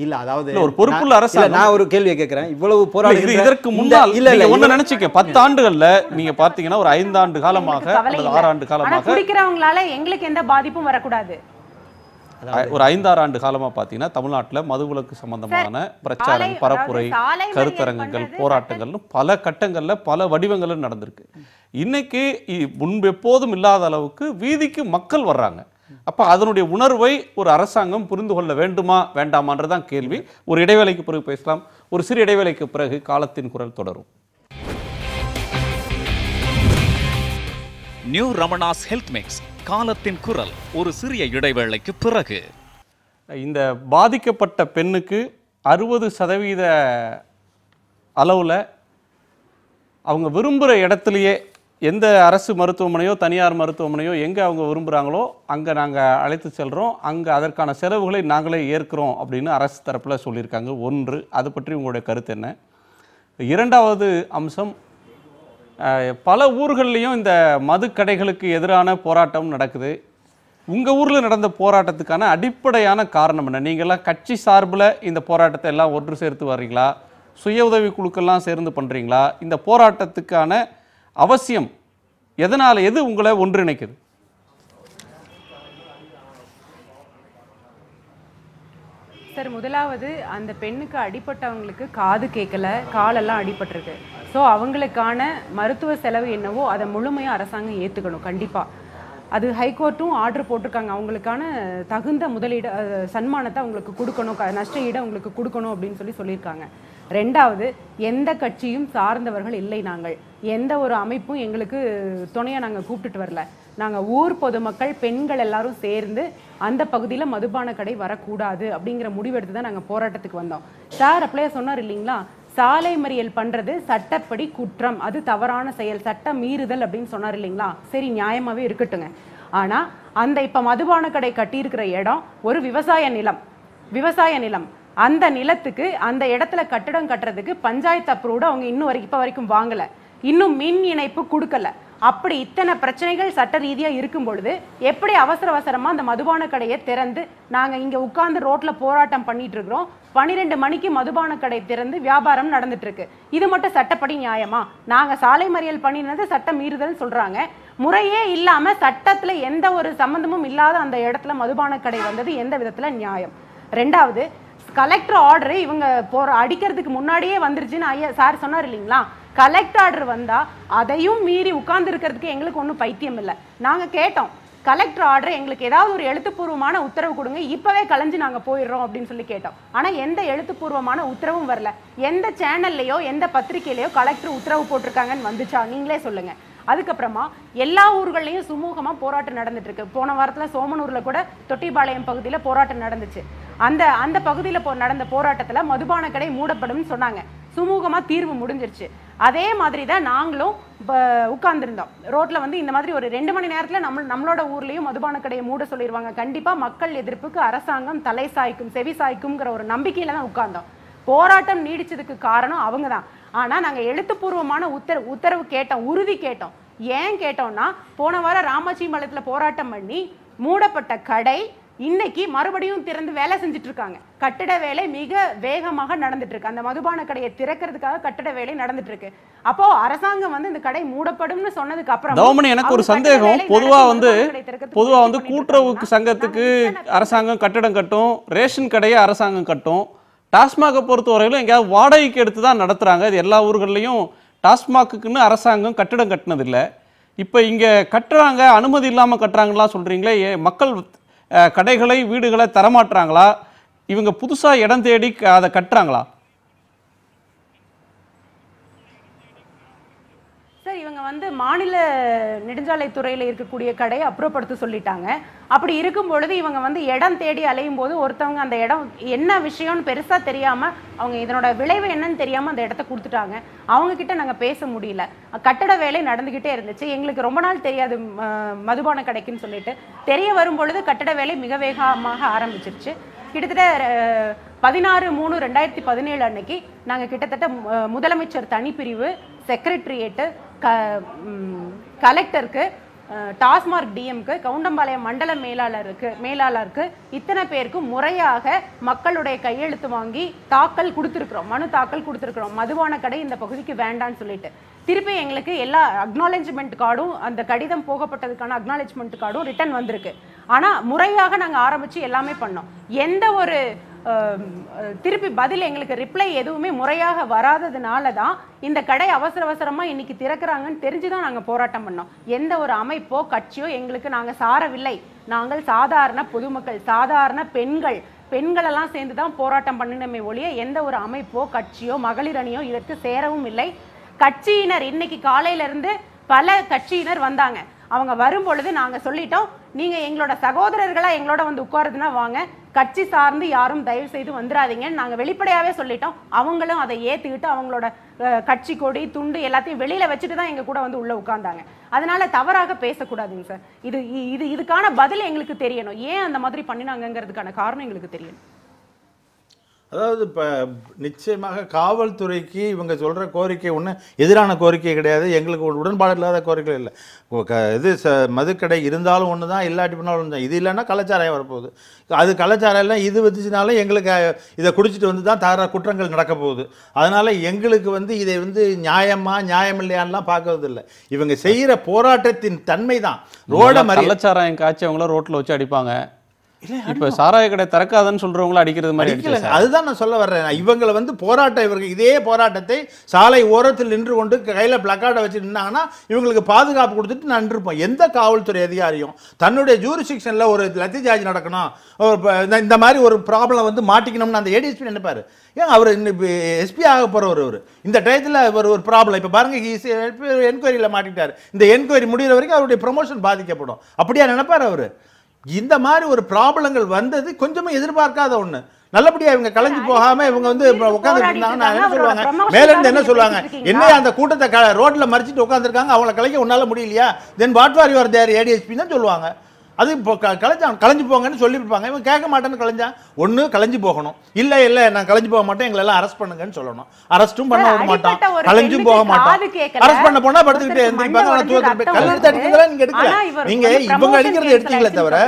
இல்ல, அதாவது ஒரு பொறுப்புள்ள அரசு. நான் ஒரு கேள்வியை கேட்கிறேன். இவ்வளவு போராடி இதற்கு முன்னால் இல்ல ஒண்ணு நினைச்சுக்க, 10 ஆண்டுகள்ல நீங்க பாத்தீங்கன்னா ஒரு 5 ஆண்டு காலமாக 6 ஆண்டு காலமாக குடிக்கிறவங்களால எங்களுக்கு எந்த பாதிப்பும் வரக்கூடாது. ஒரு 5-6 ஆண்டு காலமா பாத்தீங்கன்னா தமிழ்நாட்டுல மதுவிலக்கு சம்பந்தமான பிரச்சாரம், பரப்புரை, கருத்தரங்குகள், போராட்டங்கள்னு பல கட்டங்கள்ல பல வடிவங்கள்ல நடந்திருக்கு. இன்னைக்கு முன்பு எப்போதும் இல்லாத அளவுக்கு வீதிக்கு மக்கள் வர்றாங்க. அப்ப அதனுடைய உணர்வை ஒரு அரசாங்கம் புரிந்து கொள்ள வேண்டுமா வேண்டாமான்றதான் கேள்வி. ஒரு இடைவேளைக்கு பிறகு பேசலாம். ஒரு சிறு இடைவேளைக்கு பிறகு காலத்தின் குரல் தொடரும். நியூ ரமணாஸ் ஹெல்த் மிக்ஸ், காலத்தின் குரல். ஒரு சிறிய இடைவேளைக்கு பிறகு. இந்த பாதிக்கப்பட்ட பெண்ணுக்கு 60% அளவில் அவங்க விரும்புகிற இடத்துலையே, எந்த அரசு மருத்துவமனையோ தனியார் மருத்துவமனையோ எங்கே அவங்க விரும்புகிறாங்களோ அங்கே நாங்கள் அழைத்து செல்கிறோம், அங்கே அதற்கான செலவுகளை நாங்களே ஏற்கிறோம் அப்படின்னு அரசு தரப்பில் சொல்லியிருக்காங்க. ஒன்று, அது பற்றி உங்களுடைய கருத்து என்ன? இரண்டாவது அம்சம், பல ஊர்கள்லேயும் இந்த மதுக்கடைகளுக்கு எதிரான போராட்டம் நடக்குது. உங்கள் ஊரில் நடந்த போராட்டத்துக்கான அடிப்படையான காரணம் என்ன? நீங்கள்லாம் கட்சி சார்பில் இந்த போராட்டத்தை எல்லாம் ஒன்று சேர்த்து வர்றீங்களா, சுய உதவி குழுக்கெல்லாம் சேர்ந்து பண்ணுறீங்களா? இந்த போராட்டத்துக்கான அவசியம் எதனால, எது உங்களை ஒன்றிணைக்குது? சார், முதலாவது அந்த பெண்ணுக்கு அடிபட்டவங்களுக்கு காது கேட்கல, காலெல்லாம் அடிபட்டிருக்கு. ஸோ அவங்களுக்கான மருத்துவ செலவு என்னவோ அதை முழுமையாக அரசாங்கம் ஏற்றுக்கணும். கண்டிப்பாக அது ஹைகோர்ட்டும் ஆர்டர் போட்டிருக்காங்க. அவங்களுக்கான தகுந்த முதலீடு சன்மானத்தை அவங்களுக்கு கொடுக்கணும், நஷ்ட ஈடு அவங்களுக்கு கொடுக்கணும் அப்படின்னு சொல்லியிருக்காங்க. ரெண்டாவது, எந்த கட்சியும் சார்ந்தவர்கள் இல்லை. நாங்கள் எந்த ஒரு அமைப்பும் எங்களுக்கு துணையாக நாங்கள் கூப்பிட்டுட்டு வரல. நாங்கள் ஊர் பொதுமக்கள், பெண்கள் எல்லாரும் சேர்ந்து அந்த பகுதியில் மதுபான கடை வரக்கூடாது அப்படிங்கிற முடிவெடுத்து தான் நாங்கள் போராட்டத்துக்கு வந்தோம். சார் அப்படியே சொன்னார் இல்லைங்களா, சாலை மறியல் பண்ணுறது சட்டப்படி குற்றம், அது தவறான செயல், சட்ட மீறுதல் அப்படின்னு சொன்னார் இல்லைங்களா. சரி, நியாயமாகவே இருக்கட்டுங்க. ஆனால் அந்த இப்போ மதுபான கடை கட்டியிருக்கிற இடம் ஒரு விவசாய நிலம். அந்த நிலத்துக்கு, அந்த இடத்துல கட்டடம் கட்டுறதுக்கு பஞ்சாயத்து அப்ரூவ்டு அவங்க இப்போ வரைக்கும் வாங்கலை. இன்னும் மின் இணைப்பு கொடுக்கல. அப்படி இத்தனை பிரச்சனைகள் சட்ட ரீதியாக இருக்கும் பொழுது எப்படி அவசரமாக அந்த மதுபான கடையை திறந்து நாங்கள் இங்கே உட்கார்ந்து ரோட்டில் போராட்டம் பண்ணிட்டு இருக்கிறோம்? 12 மணிக்கு மதுபான கடை திறந்து வியாபாரம் நடந்துட்டு இருக்கு. இது மட்டும் சட்டப்படி நியாயமா? நாங்கள் சாலை மறியல் பண்ணினது சட்ட மீறுதல் சொல்கிறாங்க. முறையே இல்லாமல் சட்டத்தில் எந்த ஒரு சம்பந்தமும் இல்லாத அந்த இடத்துல மதுபான கடை வந்தது எந்த விதத்தில் நியாயம்? ரெண்டாவது, கலெக்டர் ஆர்டரு இவங்க அடிக்கிறதுக்கு முன்னாடியே வந்துருச்சுன்னு ஐயா சார் சொன்னார் இல்லைங்களா. கலெக்டர் ஆர்டர் வந்தால் அதையும் மீறி உட்கார்ந்து இருக்கிறதுக்கு எங்களுக்கு ஒன்றும் பைத்தியம் இல்லை. நாங்கள் கேட்டோம், கலெக்டர் ஆர்டர் எங்களுக்கு ஏதாவது ஒரு எழுத்துப்பூர்வமான உத்தரவு கொடுங்க, இப்போவே கலைஞ்சு நாங்கள் போயிடுறோம் அப்படின்னு கேட்டோம். ஆனால் எந்த எழுத்துப்பூர்வமான உத்தரவும் வரல. எந்த சேனல்லையோ எந்த பத்திரிகையிலையோ கலெக்டர் உத்தரவு போட்டிருக்காங்கன்னு வந்துச்சா? நீங்களே சொல்லுங்கள். அதுக்கப்புறமா எல்லா ஊர்கள்லையும் சுமூகமாக போராட்டம் நடந்துட்டு இருக்கு. போன வாரத்தில் சோமனூரில் கூட தொட்டிபாளையம் பகுதியில் போராட்டம் நடந்துச்சு. அந்த பகுதியில் நடந்த போராட்டத்தில் மதுபான கடை மூடப்படும் சொன்னாங்க. சுமூகமாக தீர்வு முடிஞ்சிருச்சு. அதே மாதிரி தான் நாங்களும் உட்கார்ந்துருந்தோம் ரோட்டில். இந்த மாதிரி ஒரு 2 மணி நேரத்தில் நம்மளோட ஊர்லேயும் மதுபான கடையை மூட சொல்லிடுவாங்க, கண்டிப்பாக மக்கள் எதிர்ப்புக்கு அரசாங்கம் தலை சாய்க்கும், செவி சாய்க்கும்ங்கிற ஒரு நம்பிக்கையில் தான் உட்கார்ந்தோம். போராட்டம் நீடிச்சதுக்கு காரணம் அவங்க தான். ஆனால் நாங்கள் எழுத்துப்பூர்வமான உத்தரவு கேட்டோம், உறுதி கேட்டோம். ஏன் கேட்டோம்னா, போன வாரம் ராமாச்சி மலத்தில் போராட்டம் பண்ணி மூடப்பட்ட கடை இன்னைக்கு மறுபடியும் திறந்து வேலை செஞ்சுட்டு இருக்காங்க. கட்டட வேலை மிக வேகமாக நடந்துட்டு இருக்கு. அந்த மதுபான கடையை திறக்கிறதுக்காக கட்டட வேலை நடந்துட்டு இருக்கு. அப்போ அரசாங்கம் இந்த கடை மூடப்படும்னு சொன்னதுக்கு அப்புறம் எனக்கு ஒரு சந்தேகம். பொதுவா கூட்டுறவு சங்கத்துக்கு அரசாங்கம் கட்டடம் கட்டும், ரேஷன் கடையை அரசாங்கம் கட்டும். டாஸ்மாக பொறுத்தவரையிலும் எங்கேயாவது வாடகைக்கு எடுத்து தான் நடத்துறாங்க. இது எல்லா ஊர்கள்லையும் டாஸ்மாக்குன்னு அரசாங்கம் கட்டிடம் கட்டினதில்லை. இப்போ இங்கே கட்டுறாங்க, அனுமதி இல்லாமல் கட்டுறாங்களா சொல்கிறீங்களே, மக்கள் கடைகளை வீடுகளை தரமாட்டுறாங்களா, இவங்க புதுசாக இடம் தேடி அதை கட்டுறாங்களா? சார் இவங்க வந்து மாநில நெடுஞ்சாலைத்துறையில் இருக்கக்கூடிய கடையை அப்புறப்படுத்த சொல்லிட்டாங்க. அப்படி இருக்கும் பொழுது இவங்க வந்து இடம் தேடி அலையும் போது ஒருத்தவங்க அந்த இடம் என்ன விஷயம்னு பெருசாக தெரியாமல், அவங்க இதனோட விளைவு என்னன்னு தெரியாமல் அந்த இடத்த கொடுத்துட்டாங்க. அவங்கக்கிட்ட நாங்கள் பேச முடியல. கட்டட வேலை நடந்துக்கிட்டே இருந்துச்சு. எங்களுக்கு ரொம்ப நாள் தெரியாது மதுபான கடைக்குன்னு சொல்லிட்டு. தெரிய வரும் பொழுது கட்டட வேலை மிக வேகமாக ஆரம்பிச்சிருச்சு. கிட்டத்தட்ட 16/3/2017 அன்னைக்கு நாங்கள் கிட்டத்தட்ட முதலமைச்சர் தனிப்பிரிவு, செக்ரட்டரியேட்டு, கலெக்டருக்கு, டாஸ்மார்க் டிஎம்க்கு, கவுண்டம்பாளையம் மண்டல மேலாளருக்கு இத்தனை பேருக்கும் முறையாக மக்களுடைய கையெழுத்து வாங்கி தாக்கல் கொடுத்துருக்குறோம், மனு தாக்கல் கொடுத்துருக்குறோம். மதுபான கடை இந்த பகுதிக்கு வேண்டான்னு சொல்லிட்டு திருப்பி எங்களுக்கு எல்லா அக்னாலேஜ்மெண்ட் கார்டும், அந்த கடிதம் போகப்பட்டதுக்கான அக்னாலேஜ்மெண்ட் கார்டும் ரிட்டர்ன் வந்திருக்கு. ஆனால் முறையாக நாங்கள் ஆரம்பித்து எல்லாமே பண்ணோம். எந்த ஒரு திருப்பி பதில் எங்களுக்கு ரிப்ளை எதுவுமே முறையாக வராததுனால தான் இந்த கடை அவசரமாக இன்னைக்கு திறக்கிறாங்கன்னு தெரிஞ்சு தான் நாங்கள் போராட்டம் பண்ணோம். எந்த ஒரு அமைப்போ கட்சியோ எங்களுக்கு நாங்கள் சாரவில்லை. நாங்கள் சாதாரண பொதுமக்கள், சாதாரண பெண்களெல்லாம் சேர்ந்து தான் போராட்டம் பண்ணினமே ஒழிய எந்த ஒரு அமைப்போ கட்சியோ மகளிர் அணியோ இதற்கு சேரவும் இல்லை. கட்சியினர் இன்னைக்கு காலையிலிருந்து பல கட்சியினர் வந்தாங்க. அவங்க வரும் பொழுது நாங்கள் சொல்லிட்டோம், நீங்கள் எங்களோட சகோதரர்களாக எங்களோட வந்து உட்காருதுன்னா வாங்க, கட்சி சார்ந்து யாரும் தயவு செய்து வந்துடாதீங்கன்னு நாங்கள் வெளிப்படையாகவே சொல்லிட்டோம். அவங்களும் அதை ஏற்றுக்கிட்டு அவங்களோட கட்சி கொடி துண்டு எல்லாத்தையும் வெளியில் வச்சுட்டு தான் எங்கள் கூட வந்து உள்ளே உட்கார்ந்தாங்க. அதனால தவறாக பேசக்கூடாதுங்க சார். இதுக்கான பதில் எங்களுக்கு தெரியணும். ஏன் அந்த மாதிரி பண்ணினாங்கிறதுக்கான காரணம் எங்களுக்கு தெரியணும். அதாவது இப்போ நிச்சயமாக காவல்துறைக்கு இவங்க சொல்கிற கோரிக்கை ஒன்றும் எதிரான கோரிக்கை கிடையாது. எங்களுக்கு ஒரு உடன்பாடு இல்லாத கோரிக்கை இல்லை. இது மதுக்கடை இருந்தாலும் ஒன்று தான், இல்லாட்டி பண்ணாலும் ஒன்று தான். இது இல்லைன்னா கலாச்சாரம் வரப்போகுது. அது கலாச்சாரம் இல்லை, இது வந்துச்சுனாலும் எங்களுக்கு இதை குடிச்சிட்டு வந்து தான் தர குற்றங்கள் நடக்க போகுது. அதனால் எங்களுக்கு வந்து இதை வந்து நியாயம் இல்லையான்லாம் பார்க்கறது இல்லை. இவங்க செய்கிற போராட்டத்தின் தன்மை தான். கலாச்சாரம் காய்ச்சி அவங்கள ரோட்டில் வச்சு அடிப்பாங்க. இப்ப சாராய கடை திறக்காதன்னு சொல்றவங்கள அடிக்கிறது மாதிரி அடிக்கலங்க. அதுதான் நான் சொல்ல வர்றேன். இவங்களை வந்து இவர்கள் இதே போராட்டத்தை சாலை ஓரத்தில் நின்று கொண்டு கையில் பிளக்கார்டை வச்சு நின்னாங்கன்னா இவங்களுக்கு பாதுகாப்பு கொடுத்துட்டு நான் நின்றுப்போம். எந்த காவல்துறை அதிகாரியும் தன்னுடைய ஜூரிஸ்டிக்ஷனில் ஒரு லத்தி சார்ஜ் நடக்கணும், இந்த மாதிரி ஒரு ப்ராப்ளம் வந்து மாட்டிக்கணும்னு அந்த ஏடிஎஸ்பி நினைப்பாரு. ஏன் அவர் எஸ்பி ஆக போகிறவர் இந்த டயத்தில் ஒரு ப்ராப்ளம் இப்போ பாருங்கள், என்கொயரியில் மாட்டிட்டார். இந்த என்கொயரி முடிகிற வரைக்கும் அவருடைய ப்ரொமோஷன் பாதிக்கப்படும். அப்படியா நினைப்பார் அவர்? இந்த மாதிரி ஒரு ப்ராப்ளங்கள் வந்தது கொஞ்சமும் எதிர்பார்க்காத ஒண்ணு. நல்லபடியா இவங்க கலைஞ்சு போகாம இவங்க வந்து உட்கார்ந்துட்டு இருந்தாங்கன்னா என்ன சொல்லுவாங்க, மேல இருந்து என்ன சொல்லுவாங்க, என்ன அந்த கூட்டத்தை ரோட்ல மறிச்சிட்டு உட்காந்துருக்காங்க, அவங்களை கலைக்க உன்னால முடியலையா, then what for your there ADSP தான் சொல்லுவாங்க. அது இப்போ கலைஞ்சு போங்கன்னு சொல்லியிருப்பாங்க. இவன் கேட்க மாட்டேன்னு கலைஞ்சான். ஒன்று கலைஞ்சு போகணும், இல்லை நான் கலைஞ்சு போக மாட்டேன், எங்களை எல்லாம் அரெஸ்ட் பண்ணுங்கன்னு சொல்லணும். அரெஸ்ட்டும் பண்ண விட மாட்டான், கலைஞ்சும் போக மாட்டான். அரெஸ்ட் பண்ண போனா படுத்துக்கிட்டே இருந்திருப்பாங்க. கல்லெடுத்து அடிக்கிறதெல்லாம் நீங்க எடுக்கல. நீங்க இவங்க அடிக்கிறது எடுத்தீங்களே தவிர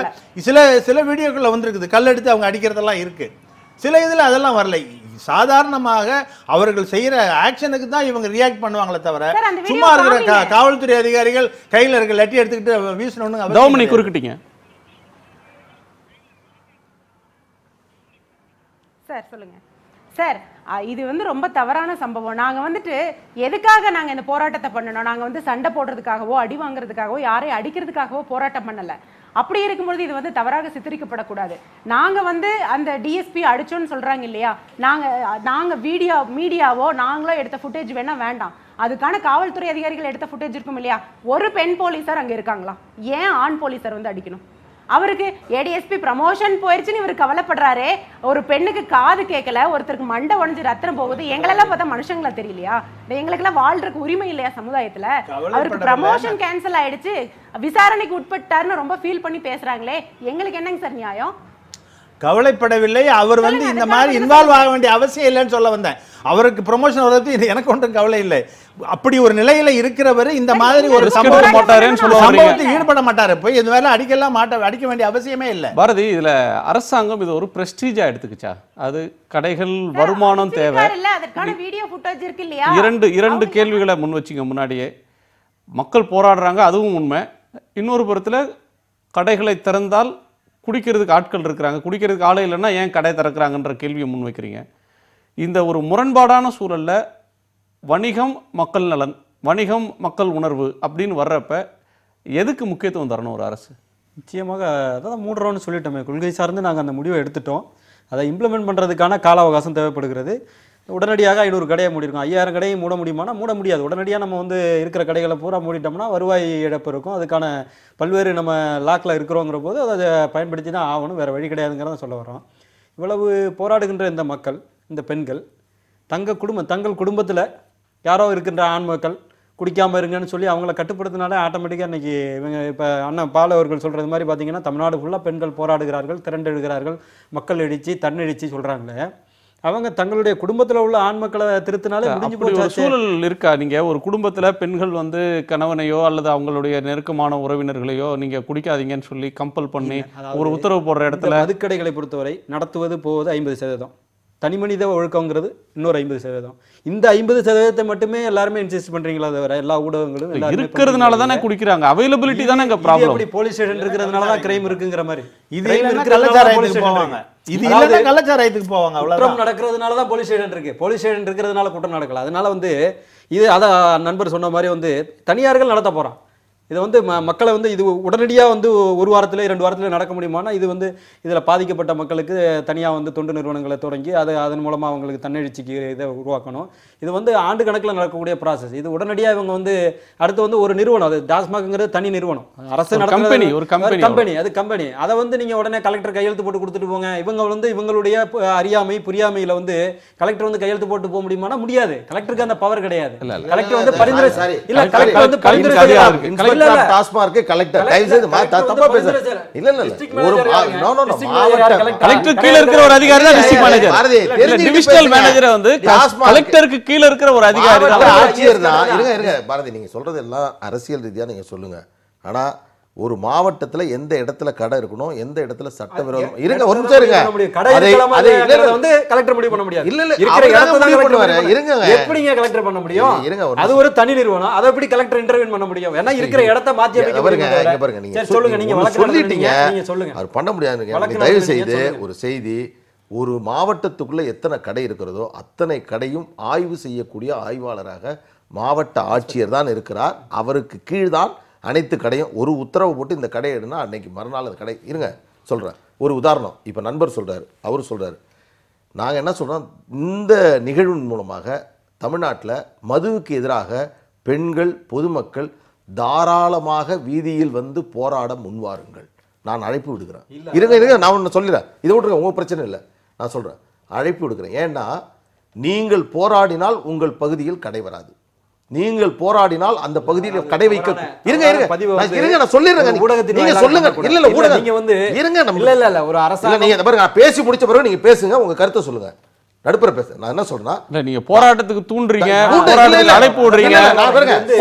சில வீடியோக்களில் வந்துருக்குது கல்லெடுத்து அவங்க அடிக்கிறதெல்லாம் இருக்கு. சில இதில் அதெல்லாம் வரலை. சாதாரணமாக அவர்கள் செய்யற ஆக்ஷனுக்கு தான் இவங்க ரியாக்ட் பண்ணுவாங்களே தவிர சும்மா இருக்கிற காவல்துறை அதிகாரிகள் கையில் இருக்க லெட்டி எடுத்துக்கிட்டு வீசணும்னு குறுக்கிட்டீங்க சார். சொல்லுங்க சார், இது வந்து ரொம்ப தவறான சம்பவம். நாங்கள் வந்துட்டு எதுக்காக நாங்கள் இந்த போராட்டத்தை பண்ணணும்? நாங்கள் வந்து சண்டை போடுறதுக்காகவோ அடி வாங்குறதுக்காகவோ யாரையும் அடிக்கிறதுக்காகவோ போராட்டம் பண்ணலை. அப்படி இருக்கும்பொழுது இது வந்து தவறாக சித்தரிக்கப்படக்கூடாது. நாங்கள் வந்து அந்த டிஎஸ்பி அடிச்சோன்னு சொல்கிறாங்க இல்லையா, நாங்கள் மீடியாவோ நாங்களோ எடுத்த ஃபுட்டேஜ் வேணால் வேண்டாம். அதுக்கான காவல்துறை அதிகாரிகள் எடுத்த ஃபுட்டேஜ் இருக்கும் இல்லையா. ஒரு பெண் போலீஸார் அங்கே இருக்காங்களா? ஏன் ஆண் போலீஸார் வந்து அடிக்கணும்? அவருக்கு ஏடிஎஸ்பி ப்ரமோஷன் போயிடுச்சுன்னு இவர் கவலைப்படுறாரு. ஒரு பெண்ணுக்கு காது கேட்கல, ஒருத்தருக்கு மண்டை உடஞ்சி ரத்தனம் போகுது. எங்களெல்லாம் பார்த்தா மனுஷங்களா தெரியலையா? எங்களுக்கெல்லாம் வாழ்றதுக்கு உரிமை இல்லையா சமுதாயத்துல? அவருக்கு ப்ரமோஷன் கேன்சல் ஆயிடுச்சு, விசாரணைக்கு உட்பட்டாருன்னு ரொம்ப ஃபீல் பண்ணி பேசுறாங்களே, எங்களுக்கு என்னங்க சார் நியாயம்? கவலைப்படவில்லை. அவர் வந்து இந்த மாதிரி இன்வால்வ் ஆக வேண்டிய அவசியம் இல்லைன்னு சொல்ல வந்தேன். அவருக்கு ப்ரொமோஷன் வரது எனக்கு ஒன்றும் கவலை இல்லை. அப்படி ஒரு நிலையில இருக்கிறவர் இந்த மாதிரி ஒரு சம்பவத்தை ஈடுபட மாட்டாரு. போய் இந்த வேலை அடிக்க வேண்டிய அவசியமே இல்லை. பாரதி, இதுல அரசாங்கம் இது ஒரு பிரஸ்டீஜா எடுத்துக்கிச்சா? அது கடைகள் வருமானம் தேவை. இரண்டு கேள்விகளை முன் வச்சுங்க. முன்னாடியே மக்கள் போராடுறாங்க, அதுவும் உண்மை. இன்னொரு புறத்துல கடைகளை திறந்தால் குடிக்கிறதுக்கு ஆட்கள் இருக்கிறாங்க, குடிக்கிறதுக்கு ஆளே இல்லைன்னா ஏன் கடை திறக்கிறாங்கன்ற கேள்வியை முன்வைக்கிறீங்க. இந்த ஒரு முரண்பாடான சூழலில் வணிகம் மக்கள் நலன், வணிகம் மக்கள் உணர்வு அப்படின்னு வர்றப்ப எதுக்கு முக்கியத்துவம் தரணும் ஒரு அரசு? நிச்சயமாக அதான் 3 ரவுண்டு சொல்லிட்டோமே, கொள்கை சார்ந்து நாங்கள் அந்த முடிவை எடுத்துட்டோம். அதை இம்ப்ளிமெண்ட் பண்ணுறதுக்கான கால அவகாசம் தேவைப்படுகிறது. உடனடியாக 500 கடையை மூடிருக்கோம். 5000 கடையை மூட முடியுமானா மூட முடியாது. உடனடியாக நம்ம வந்து இருக்கிற கடைகளை பூரா மூடிட்டோம்னா வருவாய் இழப்பு இருக்கும். அதுக்கான பல்வேறு நம்ம லாக்கில் இருக்கிறோங்கிற போது அதை பயன்படுத்தி தான் ஆகணும், வேறு வழி கிடையாதுங்கிறத சொல்ல வரோம். இவ்வளவு போராடுகின்ற இந்த மக்கள், இந்த பெண்கள் தங்கள் குடும்பத்தில் யாரோ இருக்கின்ற ஆண் மக்கள் குடிக்காமல் இருங்கன்னு சொல்லி அவங்கள கட்டுப்படுத்தினாலே ஆட்டோமேட்டிக்காக இன்றைக்கி இவங்க இப்போ அண்ணன் பால் அவர்கள் சொல்கிறது மாதிரி பார்த்தீங்கன்னா தமிழ்நாடு ஃபுல்லாக பெண்கள் போராடுகிறார்கள், திரண்டெழுகிறார்கள், மக்கள் எழுச்சி தன்னெழுச்சி சொல்கிறாங்களே. அவங்க தங்களுடைய குடும்பத்தில் உள்ள ஆண் மக்களை திருத்தினாலே முடிஞ்சு அப்படி ஒரு சூழல் இருக்கா? நீங்க ஒரு குடும்பத்துல பெண்கள் வந்து கணவனையோ அல்லது அவங்களுடைய நெருக்கமான உறவினர்களையோ நீங்க குடிக்காதீங்கன்னு சொல்லி கம்பல் பண்ணி ஒரு உத்தரவு போடுற இடத்துல மதுக்கடைகளை பொறுத்தவரை நடத்துவது போவது 50%, தனிமனித ஒழுக்கங்கிறது இன்னொரு 50%. இந்த 50% மட்டுமே எல்லாருமே இன்சிஸ்ட் பண்றீங்களா தவிர எல்லா ஊடகங்களும் இருக்கிறதுனால தானே குடிக்கிறாங்க. அவைலபிலிட்டி தானே இங்க ப்ராப்ளம். அப்படி போலீஸ் ஸ்டேஷன் இருக்கிறதுனால தான் கிரைம் இருக்குங்கிற மாதிரி. இது இல்லைன்னா கள்ளச்சாராயத்துக்கு போவாங்க, இது இல்லைன்னா கள்ளச்சாராயத்துக்கு போவாங்க. குற்றம் நடக்கிறதுனால தான் போலீஸ் ஸ்டேஷன் இருக்கு. போலீஸ் ஸ்டேஷன் இருக்கிறதுனால குற்றம் நடக்கல. அதனால வந்து இது அதான் நண்பர் சொன்ன மாதிரி வந்து தனியார்கள் நடத்த போறான். இதை வந்து மக்களை வந்து இது உடனடியாக வந்து 1 வாரத்தில் 2 வாரத்தில் நடக்க முடியுமானா இது வந்து இதில் பாதிக்கப்பட்ட மக்களுக்கு தனியாக வந்து தொண்டு நிறுவனங்களை தொடங்கி அதன் மூலமாக அவங்களுக்கு தன்னெழுச்சிக்கு இதை உருவாக்கணும். இது வந்து ஆண்டு கணக்கில் நடக்கக்கூடிய ப்ராசஸ். இது உடனடியாக இவங்க வந்து அடுத்து வந்து ஒரு நிறுவனம், அது டாஸ்மாக்ங்கிறது தனி நிறுவனம், அரசு கம்பெனி, ஒரு கம்பெனி, அது கம்பெனி. அதை வந்து நீங்கள் உடனே கலெக்டர் கையெழுத்து போட்டு கொடுத்துட்டு போங்க. இவங்க வந்து இவங்களுடைய அறியாமை புரியாமையில் வந்து கலெக்டர் வந்து கையெழுத்து போட்டு போக முடியுமானா முடியாது. கலெக்டருக்கு அந்த பவர் கிடையாது. கலெக்டர் வந்து பரிந்துரை இல்ல, கலெக்டர் வந்து பரிந்துரை டாஸ்மார்க் கலெக்டர் தயவு செய்து தப்பா பேசுற இல்ல ஒரு கலெக்டர் கீழ இருக்கிற ஒரு அதிகாரி தான் டிஸ்ட்ரிக்ட் மேனேஜர். டிவிஷனல் மேனேஜர் வந்து கலெக்டருக்கு கீழ இருக்கிற ஒரு அதிகாரி தான், ஆட்சியர் தான். இருங்க பாரதி, நீங்க சொல்றது எல்லாம் அரசியல் ரீதியா நீங்க சொல்லுங்க. ஆனா ஒரு மாவட்டத்துல எந்த இடத்துல கடை இருக்கணும், எந்த இடத்துல சட்டவிரோதம் இருங்க, ஒரு நிமிஷம் இருங்க. அதை வந்து கலெக்டர் முடிவு பண்ண முடியாது. இல்ல இருக்கிற இடத்துல தான் பண்ணுவாரு. இருங்க, எப்படிங்க கலெக்டர் பண்ண முடியும்? இருங்க, அது ஒரு தனி நிறுவனம். அதை எப்படி கலெக்டர் இன்டர்வீன் பண்ண முடியும்? ஏன்னா இருக்கிற இடத்தை மாத்தி அமைக்க பாருங்க. நீங்க சொல்லுங்க, நீங்க சொல்லிட்டீங்க, நீங்க சொல்லுங்க. அது பண்ண முடியாது. தயவு செய்து ஒரு செய்தி, ஒரு மாவட்டத்துக்குள்ள எத்தனை கடை இருக்கிறதோ அத்தனை கடையும் ஆய்வு செய்யக்கூடிய ஆய்வாளராக மாவட்ட ஆட்சியர் தான் இருக்கிறார். அவருக்கு கீழ்தான் அனைத்து கடையும். ஒரு உத்தரவு போட்டு இந்த கடை எடுனா அன்னைக்கு மறுநாள் அந்த கடை இருங்க சொல்கிறேன். ஒரு உதாரணம், இப்போ நண்பர் சொல்கிறார், அவர் சொல்கிறார். நாங்கள் என்ன சொல்கிறோம், இந்த நிகழ்வின் மூலமாக தமிழ்நாட்டில் மதுவுக்கு எதிராக பெண்கள் பொதுமக்கள் தாராளமாக வீதியில் வந்து போராட முன்வாருங்கள். நான் அழைப்பு விடுக்கிறேன். இருங்க நான் ஒன்று சொல்லிடுறேன், இதை விட்டுருங்க, உங்கள் பிரச்சனை இல்லை, நான் சொல்கிறேன், அழைப்பு விடுக்கிறேன். ஏன்னா நீங்கள் போராடினால் உங்கள் பகுதியில் கடை வராது. நீங்கள் போராடினால் அந்த பகுதியில் கடை வைக்க இருங்க நான் சொல்லிடுறேன். நீங்க சொல்லுங்க. இல்ல ஊடகம் நீங்க வந்து இருங்க, நம்ம இல்ல ஒரு அரசாங்கம் நீங்க பாருங்க, நான் பேசி முடிச்ச பிறகு நீங்க பேசுங்க, உங்க கருத்தை சொல்லுங்க. நடுப்புற பேச நான் என்ன சொல்றேன்னா, இல்ல நீங்க போராட்டத்துக்கு தூண்டுறீங்க, போராட்டத்துக்கு அழைப்பு விடுறீங்க,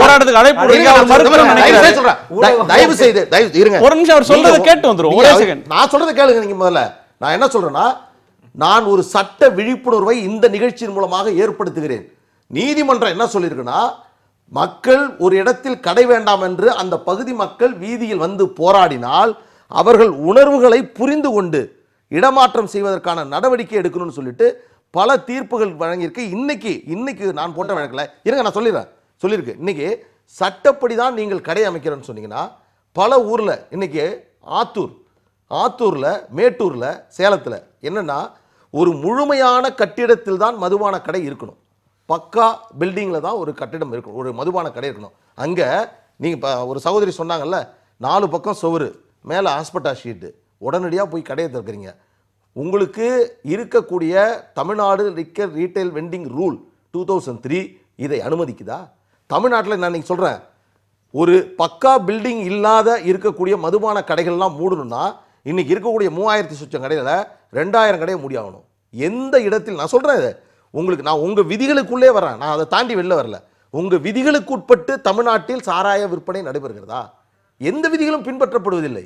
போராட்டத்துக்கு அழைப்பு விடுறீங்க, அவர் மறுக்கணும் நினைக்கிறேன். சொல்றேன், தயவு செய்து இருங்க ஒரு நிமிஷம், அவர் சொல்றத கேட்டு வந்துரும். ஒரே செகண்ட் நான் சொல்றத கேளுங்க. நீங்க முதல்ல நான் என்ன சொல்றேன்னா, நான் ஒரு சட்ட விழிப்புணர்வை இந்த நிகழ்ச்சியின் மூலமாக ஏற்படுத்துகிறேன். நீதிமன்றம் என்ன சொல்லியிருக்குன்னா, மக்கள் ஒரு இடத்தில் கடை வேண்டாம் என்று அந்த பகுதி மக்கள் வீதியில் வந்து போராடினால் அவர்கள் உணர்வுகளை புரிந்து கொண்டு இடமாற்றம் செய்வதற்கான நடவடிக்கை எடுக்கணும்னு சொல்லிட்டு பல தீர்ப்புகள் வழங்கியிருக்கு. இன்னைக்கு நான் போட்ட வழக்கில் இருங்க நான் சொல்லியிருக்கு. இன்னைக்கு சட்டப்படி தான் நீங்கள் கடை அமைக்கிறேன்னு சொன்னீங்கன்னா, பல ஊரில் இன்னைக்கு ஆத்தூரில் மேட்டூரில் சேலத்தில் என்னன்னா, ஒரு முழுமையான கட்டிடத்தில் தான் மதுபான கடை இருக்கணும். பக்கா பில்டிங்கில் தான் ஒரு கட்டிடம் இருக்கணும், ஒரு மதுபான கடை இருக்கணும். அங்கே நீங்கள் இப்போ ஒரு சகோதரி சொன்னாங்கல்ல, 4 பக்கம் சுவரு, மேலே ஹாஸ்பிட்டா ஷீட்டு, உடனடியாக போய் கடையை திறக்கிறீங்க. உங்களுக்கு இருக்கக்கூடிய Tamil Nadu liquor retail vending rule 2003 இதை அனுமதிக்குதா? தமிழ்நாட்டில் நான் நீங்கள் சொல்கிறேன், ஒரு பக்கா பில்டிங் இல்லாத இருக்கக்கூடிய மதுபான கடைகள்லாம் மூடணும்னா இன்னைக்கு இருக்கக்கூடிய 3000 சுற்றம் கடையில் 2000 கடையை மூடியாகணும். எந்த இடத்தில் நான் சொல்கிறேன், இதை உங்களுக்கு நான் உங்கள் விதிகளுக்குள்ளே வரேன், நான் அதை தாண்டி வெளில வரல. உங்கள் விதிகளுக்கு உட்பட்டு தமிழ்நாட்டில் சாராய விற்பனை நடைபெறுகிறதா? எந்த விதிகளும் பின்பற்றப்படுவதில்லை,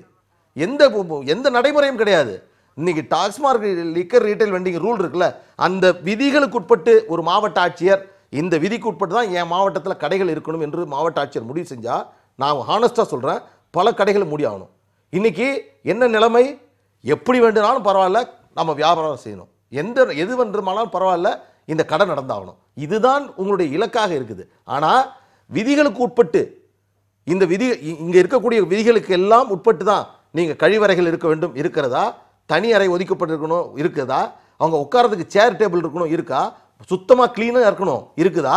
எந்த நடைமுறையும் கிடையாது. இன்னைக்கு TASMAC liquor retail vending rule இருக்குல்ல, அந்த விதிகளுக்கு உட்பட்டு ஒரு மாவட்ட ஆட்சியர் இந்த விதிக்கு உட்பட்டு தான் என் மாவட்டத்தில் கடைகள் இருக்கணும் என்று மாவட்ட ஆட்சியர் முடிவு செஞ்சால், நான் ஹானஸ்டாக சொல்கிறேன், பல கடைகளை மூடியாகணும். இன்னைக்கு என்ன நிலைமை? எப்படி வேண்டுனாலும் பரவாயில்ல, நம்ம வியாபாரம் செய்யணும், எது வேண்டுமானாலும் பரவாயில்ல, இந்த கடை நடந்தாகணும். இதுதான் உங்களுடைய இலக்காக இருக்குது. ஆனால் விதிகளுக்கு உட்பட்டு இந்த விதி இங்கே இருக்கக்கூடிய விதிகளுக்கு எல்லாம் உட்பட்டு தான் நீங்கள் கழிவறைகள் இருக்க வேண்டும் இருக்கிறதா, தனி அறை ஒதுக்கப்பட்டிருக்கணும் இருக்குதா, அவங்க உட்காரத்துக்கு சேர் டேபிள் இருக்கணும் இருக்கா, சுத்தமாக க்ளீனாக இருக்கணும் இருக்குதா,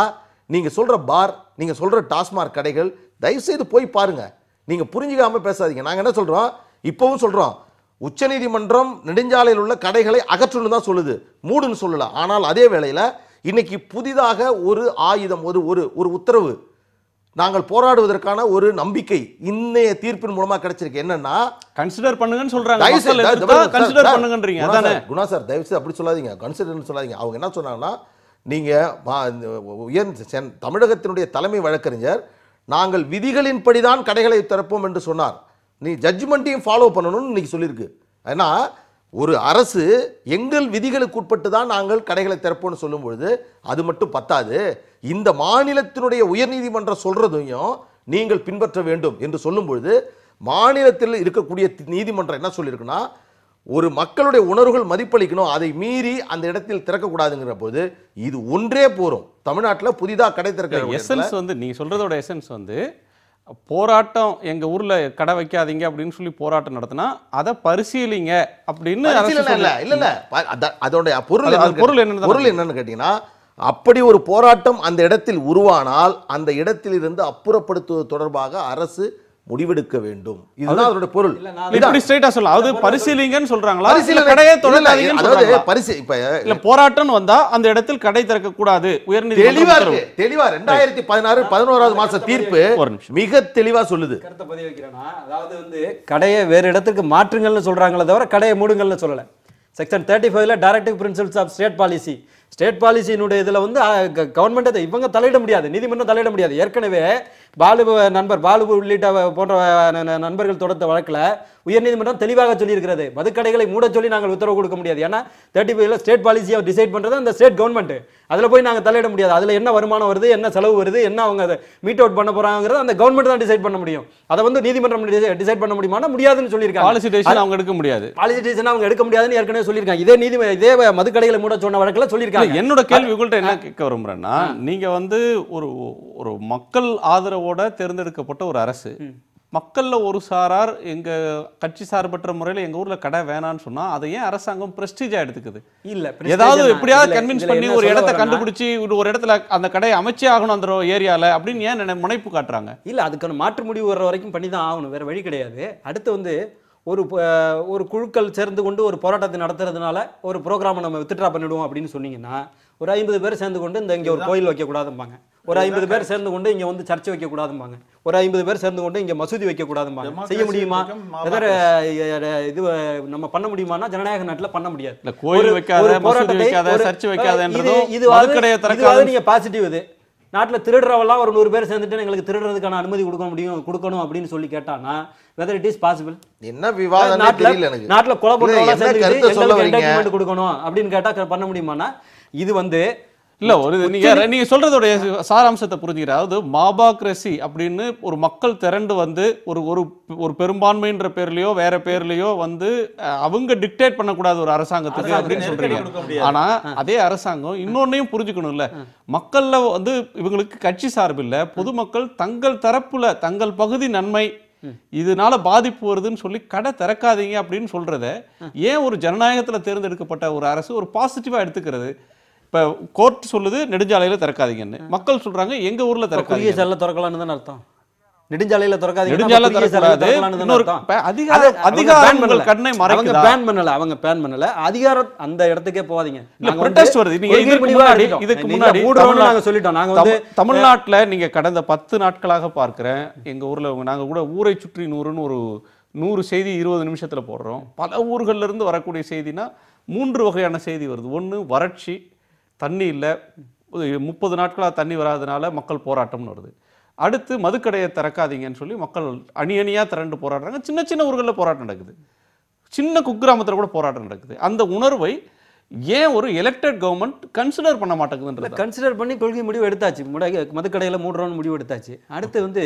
நீங்கள் சொல்கிற பார், நீங்கள் சொல்கிற டாஸ்மாக் கடைகள் தயவுசெய்து போய் பாருங்கள். நீங்கள் புரிஞ்சிக்காமல் பேசாதீங்க. நாங்கள் என்ன சொல்கிறோம், இப்போவும் சொல்கிறோம், உச்சநீதிமன்றம் நெடுஞ்சாலையில் உள்ள கடைகளை அகற்றணும் தான் சொல்லுது, மூடுன்னு சொல்லல. ஆனால் அதே வேளையில் இன்னைக்கு புதிதாக ஒரு ஆயுதம், ஒரு உத்தரவு, நாங்கள் போராடுவதற்கான ஒரு நம்பிக்கை இன்னைய தீர்ப்பின் மூலமா கிடைச்சிருக்கு. என்னன்னா கன்சிடர் பண்ணுங்கன்னு சொல்றாங்க. கன்சிடர் பண்ணுங்கன்றீங்க. அதானே குணா சார், தயவுசெய்து அப்படி சொல்லாதீங்க, கன்சிடர்னு சொல்லாதீங்க. அவங்க என்ன சொன்னாங்கன்னா, நீங்க தமிழகத்தினுடைய தலைமை வழக்கறிஞர் நாங்கள் விதிகளின்படி தான் கடைகளை திறப்போம் என்று சொன்னார். நீ ஜட்ஜ்மெண்ட்டையும் ஃபாலோ பண்ணணும்னு இன்னைக்கு சொல்லியிருக்கு. ஏன்னா ஒரு அரசு எங்கள் விதிகளுக்கு உட்பட்டு தான் நாங்கள் கடைகளை திறப்போம்னு சொல்லும்பொழுது அது மட்டும் பத்தாது, இந்த மாநிலத்தினுடைய உயர்நீதிமன்றம் சொல்றதையும் நீங்கள் பின்பற்ற வேண்டும் என்று சொல்லும்பொழுது மாநிலத்தில் இருக்கக்கூடிய நீதிமன்றம் என்ன சொல்லியிருக்குன்னா, ஒரு மக்களுடைய உணர்வுகள் மதிப்பளிக்கணும், அதை மீறி அந்த இடத்தில் திறக்கக்கூடாதுங்கிற போது இது ஒன்றே போரும். தமிழ்நாட்டில் புதிதாக கடை திறக்க எசன்ஸ் வந்து நீங்க சொல்றதோட எசன்ஸ் வந்து போராட்டம், எங்க ஊர்ல கடை வைக்காதீங்க அப்படின்னு சொல்லி போராட்டம் நடத்தினா அதை பரிசீலிங்க அப்படின்னு அதோட பொருள் என்னன்னு கேட்டீங்கன்னா, அப்படி ஒரு போராட்டம் அந்த இடத்தில் உருவானால் அந்த இடத்தில் இருந்து அப்புறப்படுத்துவது தொடர்பாக அரசு முடிவெடுக்க வேண்டும். இதுதான் அதோட பொருள். இப்படி ஸ்ட்ரைட்டா சொல்லலாம். அது பரிசீலிங்கன்னு சொல்றாங்களா, கடையை தொடராதீங்கன்னு சொல்றாங்களா? இப்ப இல்ல போராட்டம் வந்தா அந்த இடத்தில் கடை திறக்க கூடாது உயர்நீதிமன்றம் தெளிவா 2016 11வது மாச தீர்ப்பு மிக தெளிவா சொல்லுது. கருத்தை பதிவு வைக்கிறேன்னா, அதாவது வந்து கடையை வேறு இடத்துக்கு மாற்றுங்கள்னு சொல்றாங்களே தவிர கடையை மூடுங்கள்னு சொல்லல. செக்ஷன் 35ல directive principles of state policy, state பாலிசியினுடைய இதில் வந்து கவர்மெண்ட்டை இவங்க தலையிட முடியாது, நீதிமன்றம் தலையிட முடியாது. ஏற்கனவே பாலு உள்ளிட்ட போன்ற நண்பர்கள் தொடுத்த வழக்கில் உயர்நீதிமன்றம் தெளிவாக சொல்லியிருக்கிறது, மதுக்கடைகளை மூட சொல்லி நாங்கள் உத்தரவு கொடுக்க முடியாது. ஏன்னா 35ல ஸ்டேட் பாலிசியை டிசைட் பண்ணுறது அந்த ஸ்டேட் கவர்மெண்ட், அதில் போய் நாங்கள் தலையிட முடியாது. அதில் என்ன வருமானம் வருது, என்ன செலவு வருது, என்ன அவங்க அதை மீட் அவுட் பண்ண போறாங்கிறது அந்த கவர்மெண்ட் தான் டிசைட் பண்ண முடியும். அதை வந்து நீதிமன்றம் டிசைட் பண்ண முடியுமா? முடியாதுன்னு சொல்லியிருக்காங்க. பாலிசி டெசிஷன் அவங்க எடுக்க முடியாது, பாலிசி டெசிஷன் அவங்க எடுக்க முடியாதுன்னு ஏற்கனவே சொல்லியிருக்காங்க. இதே மதுக்கடைகளை மூட சொன்ன வழக்கில் சொல்லியிருக்காங்க. என்னோட கேள்வி உங்கள்கிட்ட என்ன கேட்க விரும்புறேன்னா, நீங்க வந்து ஒரு மக்கள் ஆதரவோட தேர்ந்தெடுக்கப்பட்ட ஒரு அரசு, மக்கள்ல ஒரு சாரார் எங்க கட்சி சார்பற்ற முறையில் எங்க ஊர்ல கடை வேணான்னு சொன்னா அதை ஏன் அரசாங்கம் பிரஸ்டீஜா எடுத்துக்குது? இல்ல ஏதாவது எப்படியாவது கன்வின்ஸ் பண்ணி ஒரு இடத்தை கண்டுபிடிச்சி ஒரு இடத்துல அந்த கடையை அமைச்சே ஆகணும் அந்த ஏரியால அப்படின்னு ஏன் முனைப்பு காட்டுறாங்க? இல்ல அதுக்கான மாற்று முடிவு வர்ற வரைக்கும் பண்ணி தான் ஆகணும், வேற வழி கிடையாது. அடுத்து வந்து ஒரு குழுக்கள் சேர்ந்து கொண்டு ஒரு போராட்டத்தை நடத்துறதுனால ஒரு ப்ரோக்ராமை நம்ம வித்ட்ரா பண்ணிடுவோம் அப்படின்னு சொன்னீங்கன்னா, ஒரு 50 பேர் சேர்ந்து கொண்டு இங்கே ஒரு கோயில் வைக்கக்கூடாதும்பாங்க, ஒரு 50 பேர் சேர்ந்து கொண்டு இங்கே வந்து சர்ச்சை வைக்கக்கூடாதும்பாங்க, ஒரு 50 பேர் சேர்ந்து கொண்டு இங்கே மசூதி வைக்கக்கூடாதும்பாங்க. செய்ய முடியுமா? இது நம்ம பண்ண முடியுமானா ஜனநாயக நாட்டில் பண்ண முடியாது. கோயில் வைக்காத, மசூதி வைக்காத, சர்ச்சை வைக்காதன்றதும் இது நீங்க பாசிட்டிவ். இது நாட்டில் திருடுறவெல்லாம் ஒரு 100 பேர் சேர்ந்துட்டு எங்களுக்கு திருடுறதுக்கான அனுமதி கொடுக்கணும் அப்படின்னு சொல்லி கேட்டானா whether it is possible? என்ன விவாதம் தெரியல எனக்கு. நாட்டில் கொலை பண்றவங்க சேர்ந்துட்டு எங்களுக்கு என்டர்டெயின்மென்ட் கொடுக்கணும் அப்படின்னு கேட்டா பண்ண முடியுமானா? இது வந்து இல்ல நீங்க சொல்றதோட சாராம்சத்தை புரிஞ்சுக்கிற, அதாவது மாபாக்ரசி அப்படின்னு ஒரு மக்கள் திரண்டு வந்து ஒரு பெரும்பான்மைன்ற பேர்லயோ வேற பேர்லயோ வந்து அவங்க டிக்டேட் பண்ணக்கூடாது ஒரு அரசாங்கத்துக்கு அப்படின்னு சொல்றீங்க. ஆனா அதே அரசாங்கம் இன்னொன்னையும் புரிஞ்சுக்கணும்ல, மக்கள்ல வந்து இவங்களுக்கு கட்சி சார்பில்ல, பொதுமக்கள் தங்கள் தரப்புல தங்கள் பகுதி நன்மை இதனால பாதிப்பு வருதுன்னு சொல்லி கடை திறக்காதீங்க அப்படின்னு சொல்றத ஏன் ஒரு ஜனநாயகத்துல தேர்ந்தெடுக்கப்பட்ட ஒரு அரசு ஒரு பாசிட்டிவா எடுத்துக்கிறது? இப்ப கோர்ட் சொல்லுது நெடுஞ்சாலையில திறக்காதீங்கன்னு, மக்கள் சொல்றாங்க எங்க ஊர்ல திறக்காதீங்க, திறக்கலாம்னு தான் அர்த்தம். நெடுஞ்சாலையில திறக்காதீங்க, அவங்க பேன் பண்ணல, அதிகாரம் அந்த இடத்துக்கே போவாதீங்க. தமிழ்நாட்டுல நீங்க கடந்த 10 நாட்களாக பார்க்கிறேன், எங்க ஊர்ல நாங்க கூட ஊரை சுற்றி 100ன்னு ஒரு 100 செய்தி 20 நிமிஷத்துல போடுறோம். பல ஊர்கள்ல இருந்து வரக்கூடிய செய்தினா 3 வகையான செய்தி வருது. ஒன்று வறட்சி, தண்ணி இல்லை, 30 நாட்களாக தண்ணி வராதனால மக்கள் போராட்டம்னு வருது. அடுத்து மதுக்கடையை திறக்காதீங்கன்னு சொல்லி மக்கள் அணியணியாக திரண்டு போராடுறாங்க. சின்ன சின்ன ஊர்களில் போராட்டம் நடக்குது, சின்ன குக்கிராமத்தில் கூட போராட்டம் நடக்குது. அந்த உணர்வை ஏன் ஒரு எலெக்டட் கவர்மெண்ட் கன்சிடர் பண்ண மாட்டேங்குதுன்றது? கன்சிடர் பண்ணி கொள்கை முடிவு எடுத்தாச்சு, மதுக்கடையில் மூடுறோன்னு முடிவு எடுத்தாச்சு. அடுத்து வந்து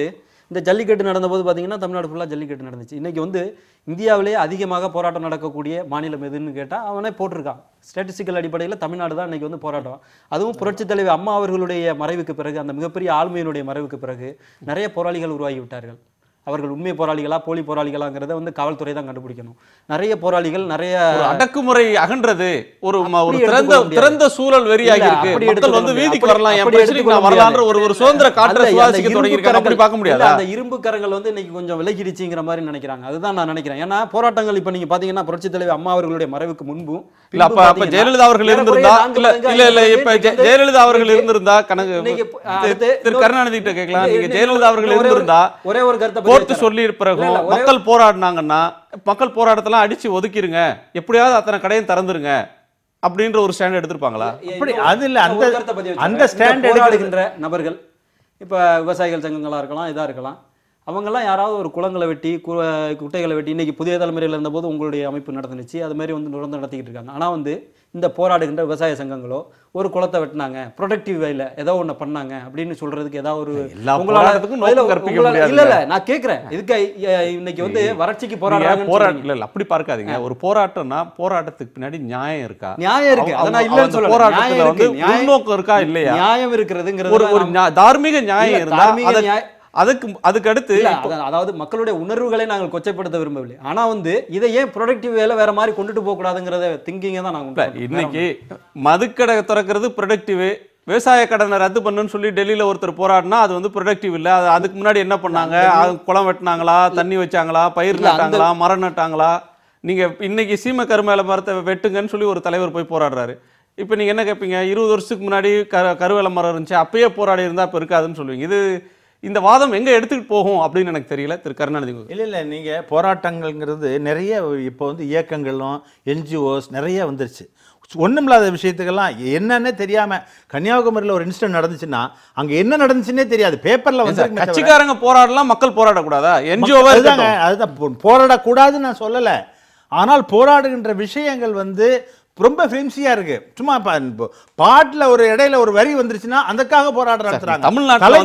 இந்த ஜல்லிக்கட்டு நடந்தபோது பார்த்தீங்கன்னா தமிழ்நாடு ஃபுல்லாக ஜல்லிக்கட்டு நடந்துச்சு. இன்னைக்கு வந்து இந்தியாவிலேயே அதிகமாக போராட்டம் நடக்கக்கூடிய மாநிலம் எதுன்னு கேட்டால் அவனே போட்டிருக்கான். ஸ்டாட்டிஸ்டிக்கல் அடிப்படையில் தமிழ்நாடு தான் இன்னைக்கு வந்து போராட்டம். அதுவும் புரட்சித் தலைவி அம்மா அவர்களுடைய மறைவுக்கு பிறகு, அந்த மிகப்பெரிய ஆளுமையினுடைய மறைவுக்கு பிறகு நிறைய போராளிகள் உருவாகி விட்டார்கள். அவர்கள் உண்மை போராளிகளா போலி போராளிகளாங்கிறத வந்து காவல்துறை தான் கண்டுபிடிக்கணும். நிறைய போராளிகள், நிறைய அடக்குமுறை அகன்றது, ஒரு திறந்த சூழல் வெறியாகி இருக்கு. மக்கள் வந்து வீதிக்கு வரலாம், என் பிரச்சனைக்கு நான் வரலாம்ன்ற ஒரு சுதந்திர காற்றை சுவாசிக்க தொடங்கியிருக்காங்க. அப்படி பார்க்க முடியாது. அந்த இரும்பு கரங்கள் வந்து இன்னைக்கு கொஞ்சம் விலகிடுச்சுங்கிற மாதிரி நினைக்கிறாங்க. அதுதான் நான் நினைக்கிறேன். ஏன்னா போராட்டங்கள் இப்ப நீங்க பாத்தீங்கன்னா புரட்சித் தலைவி அம்மா அவர்களுடைய மறைவுக்கு முன்பும் இல்ல அப்ப ஜெயலலிதா அவர்கள் இருந்திருந்தா இல்ல இப்ப ஜெயலலிதா அவர்கள் இருந்திருந்தா கணக்கு திரு கருணாநிதி கிட்ட கேட்கலாம். நீங்க ஜெயலலிதா அவர்கள் இருந்திருந்தா ஒரே ஒரு கருத்தை கோர்த்து சொல்லி பிறகு மக்கள் போராடினாங்கன்னா மக்கள் போராட்டத்தெல்லாம் அடிச்சு ஒதுக்கிருங்க, எப்படியாவது அத்தனை கடையும் திறந்துருங்க அப்படின்ற ஒரு ஸ்டாண்ட் எடுத்திருப்பாங்களா? அப்படி அது இல்ல. அந்த ஸ்டாண்ட் போராடுகின்ற நபர்கள் இப்ப விவசாயிகள் சங்கங்களா இருக்கலாம், இதா இருக்கலாம், அவங்கெல்லாம் யாராவது ஒரு குளங்களை வெட்டி குட்டைகளை வெட்டி இன்னைக்கு புதிய தலைமுறையில் இருந்தபோது உங்களுடைய அமைப்பு நடந்துச்சு, அது மாதிரி வந்து தொடர்ந்து நடத்திக்கிட்டு இருக்காங்க. ஆனால் வந்து இந்த போராடுகின்ற விவசாய சங்கங்களோ ஒரு குளத்தை வெட்டினாங்க, ப்ரொடக்டிவ் வேல ஏதோ ஒன்று பண்ணாங்க அப்படின்னு சொல்றதுக்கு ஏதாவது ஒரு இல்ல நான் கேட்கிறேன். இதுக்கு இன்னைக்கு வந்து வறட்சிக்கு போராட்டம் அப்படி பார்க்காதீங்க. ஒரு போராட்டம்னா போராட்டத்துக்கு பின்னாடி நியாயம் இருக்கா? நியாயம் இருக்கு. அதான் இல்லன்னு சொல்ல, போராட்டத்துல வந்து முன்னோக்கம் இருக்கா இல்லையா? நியாயம் இருக்கிறதுங்கிறது ஒரு தார்மீக நியாயம் இருந்தா அதுக்கு அடுத்து அதாவது மக்களுடைய உணர்வுகளை நாங்கள் கொச்சைப்படுத்த விரும்பவில்லை. ஆனா வந்து இதை ஏன் ப்ரொடக்டிவ் வேலை வேற மாதிரி கொண்டுட்டு போக கூடாதுங்கிறத திங்கிங்க தான் நாங்க இன்னைக்கு மதுக்கடை திறக்கிறது ப்ரொடக்டிவ், விவசாய கடனை ரத்து பண்ணுன்னு சொல்லி டெல்லியில ஒருத்தர் போராடினா அது வந்து ப்ரொடக்டிவ் இல்ல. அதுக்கு முன்னாடி என்ன பண்ணாங்க? குளம் வெட்டினாங்களா, தண்ணி வச்சாங்களா, பயிர் நட்டாங்களா, மரம் நட்டாங்களா? நீங்க இன்னைக்கு சீம கருமேல மரத்தை வெட்டுங்கன்னு சொல்லி ஒரு தலைவர் போய் போராடுறாரு. இப்ப நீங்க என்ன கேட்பீங்க? 20 வருஷத்துக்கு முன்னாடி கருவேல மரம் இருந்துச்சு, அப்பயே போராடி இருந்தா இப்ப இருக்காதுன்னு சொல்லுவீங்க. இது இந்த வாதம் எங்க எடுத்துக்கிட்டு போகும் அப்படின்னு எனக்கு தெரியல. திரு கருணாநிதி இல்ல நீங்க போராட்டங்கள்ங்கிறது நிறைய இப்போ வந்து இயக்கங்களும் என்ஜிஓஸ் நிறைய வந்துருச்சு. ஒண்ணுமில்லாத விஷயத்துக்கெல்லாம் என்னன்னே தெரியாம கன்னியாகுமரியில் ஒரு இன்சிடென்ட் நடந்துச்சுன்னா அங்க என்ன நடந்துச்சுன்னே தெரியாது. பேப்பர்ல வந்து கட்சிக்காரங்க போராடலாம், மக்கள் போராடக்கூடாதா? என்ஜிஓவா அதுதான் போராடக்கூடாதுன்னு நான் சொல்லல. ஆனால் போராடுகின்ற விஷயங்கள் வந்து ரொம்ப ஃபிலிம்ஸியா இருக்கு. சும்மா பாட்டுல ஒரு இடையில ஒரு வரி வந்துருச்சுன்னா அதுக்காக போராடுறாங்க. தமிழ்நாட்டுல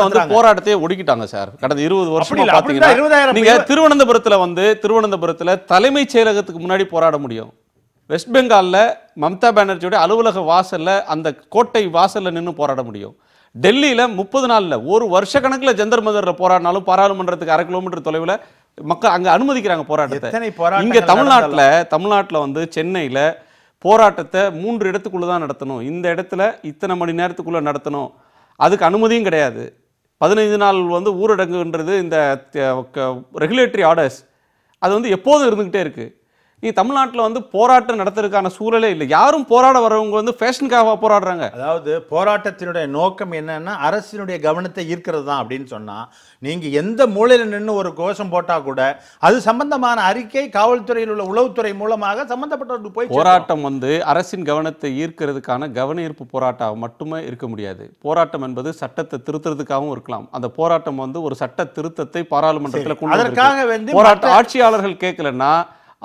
வந்து போராட்டத்தையே ஒடுக்கிட்டாங்க சார். கடந்த 20 வருஷமா பாத்தீங்கன்னா நீங்க திருவனந்தபுரத்துல தலைமைச் செயலகத்துக்கு முன்னாடி போராட முடியும். வெஸ்ட் பெங்கால்ல மம்தா பானர்ஜியோட அலுவலக வாசல்ல, அந்த கோட்டை வாசல்ல நின்று போராட முடியும். டெல்லியில 30 நாள்ல ஒரு வருஷ கணக்குல ஜந்தர் மந்தர்ல போராடினாலும் பாராளுமன்றத்துக்கு 1/2 கிலோமீட்டர் தொலைவில் மக்கள் அங்க அனுமதிக்கிறாங்க போராட்டத்தை. இங்க தமிழ்நாட்டுல வந்து சென்னையில போராட்டத்தை 3 இடத்துக்குள்ள தான் நடத்தணும், இந்த இடத்துல இத்தனை மணி நேரத்துக்குள்ள நடத்தணும், அதுக்கு அனுமதியும் கிடையாது. 15 நாள் வந்து ஊரடங்குன்றது இந்த ரெகுலேட்டரி ஆர்டர்ஸ் அது வந்து எப்போதும் இருந்துகிட்டே இருக்கு. நீ தமிழ்நாட்டில் வந்து போராட்டம் நடத்துறதுக்கான சூழலே இல்லை. யாரும் போராட வரவங்க வந்து ஃபேஷனுக்காக போராடுறாங்க. அதாவது போராட்டத்தினுடைய நோக்கம் என்னன்னா அரசினுடைய கவனத்தை ஈர்க்கிறது தான் அப்படின்னு சொன்னா நீங்க எந்த மூலையில நின்று ஒரு கோஷம் போட்டா கூட அது சம்பந்தமான அறிக்கை காவல்துறையில் உள்ள உளவுத்துறை மூலமாக சம்பந்தப்பட்டவர்கள் போய் போராட்டம் வந்து அரசின் கவனத்தை ஈர்க்கிறதுக்கான கவன ஈர்ப்பு போராட்டம் மட்டுமே இருக்க முடியாது. போராட்டம் என்பது சட்டத்தை திருத்துறதுக்காகவும் இருக்கலாம். அந்த போராட்டம் வந்து ஒரு சட்ட திருத்தத்தை பாராளுமன்றத்தில் கொண்டு அதற்காக வந்து போராட்ட ஆட்சியாளர்கள் கேட்கலன்னா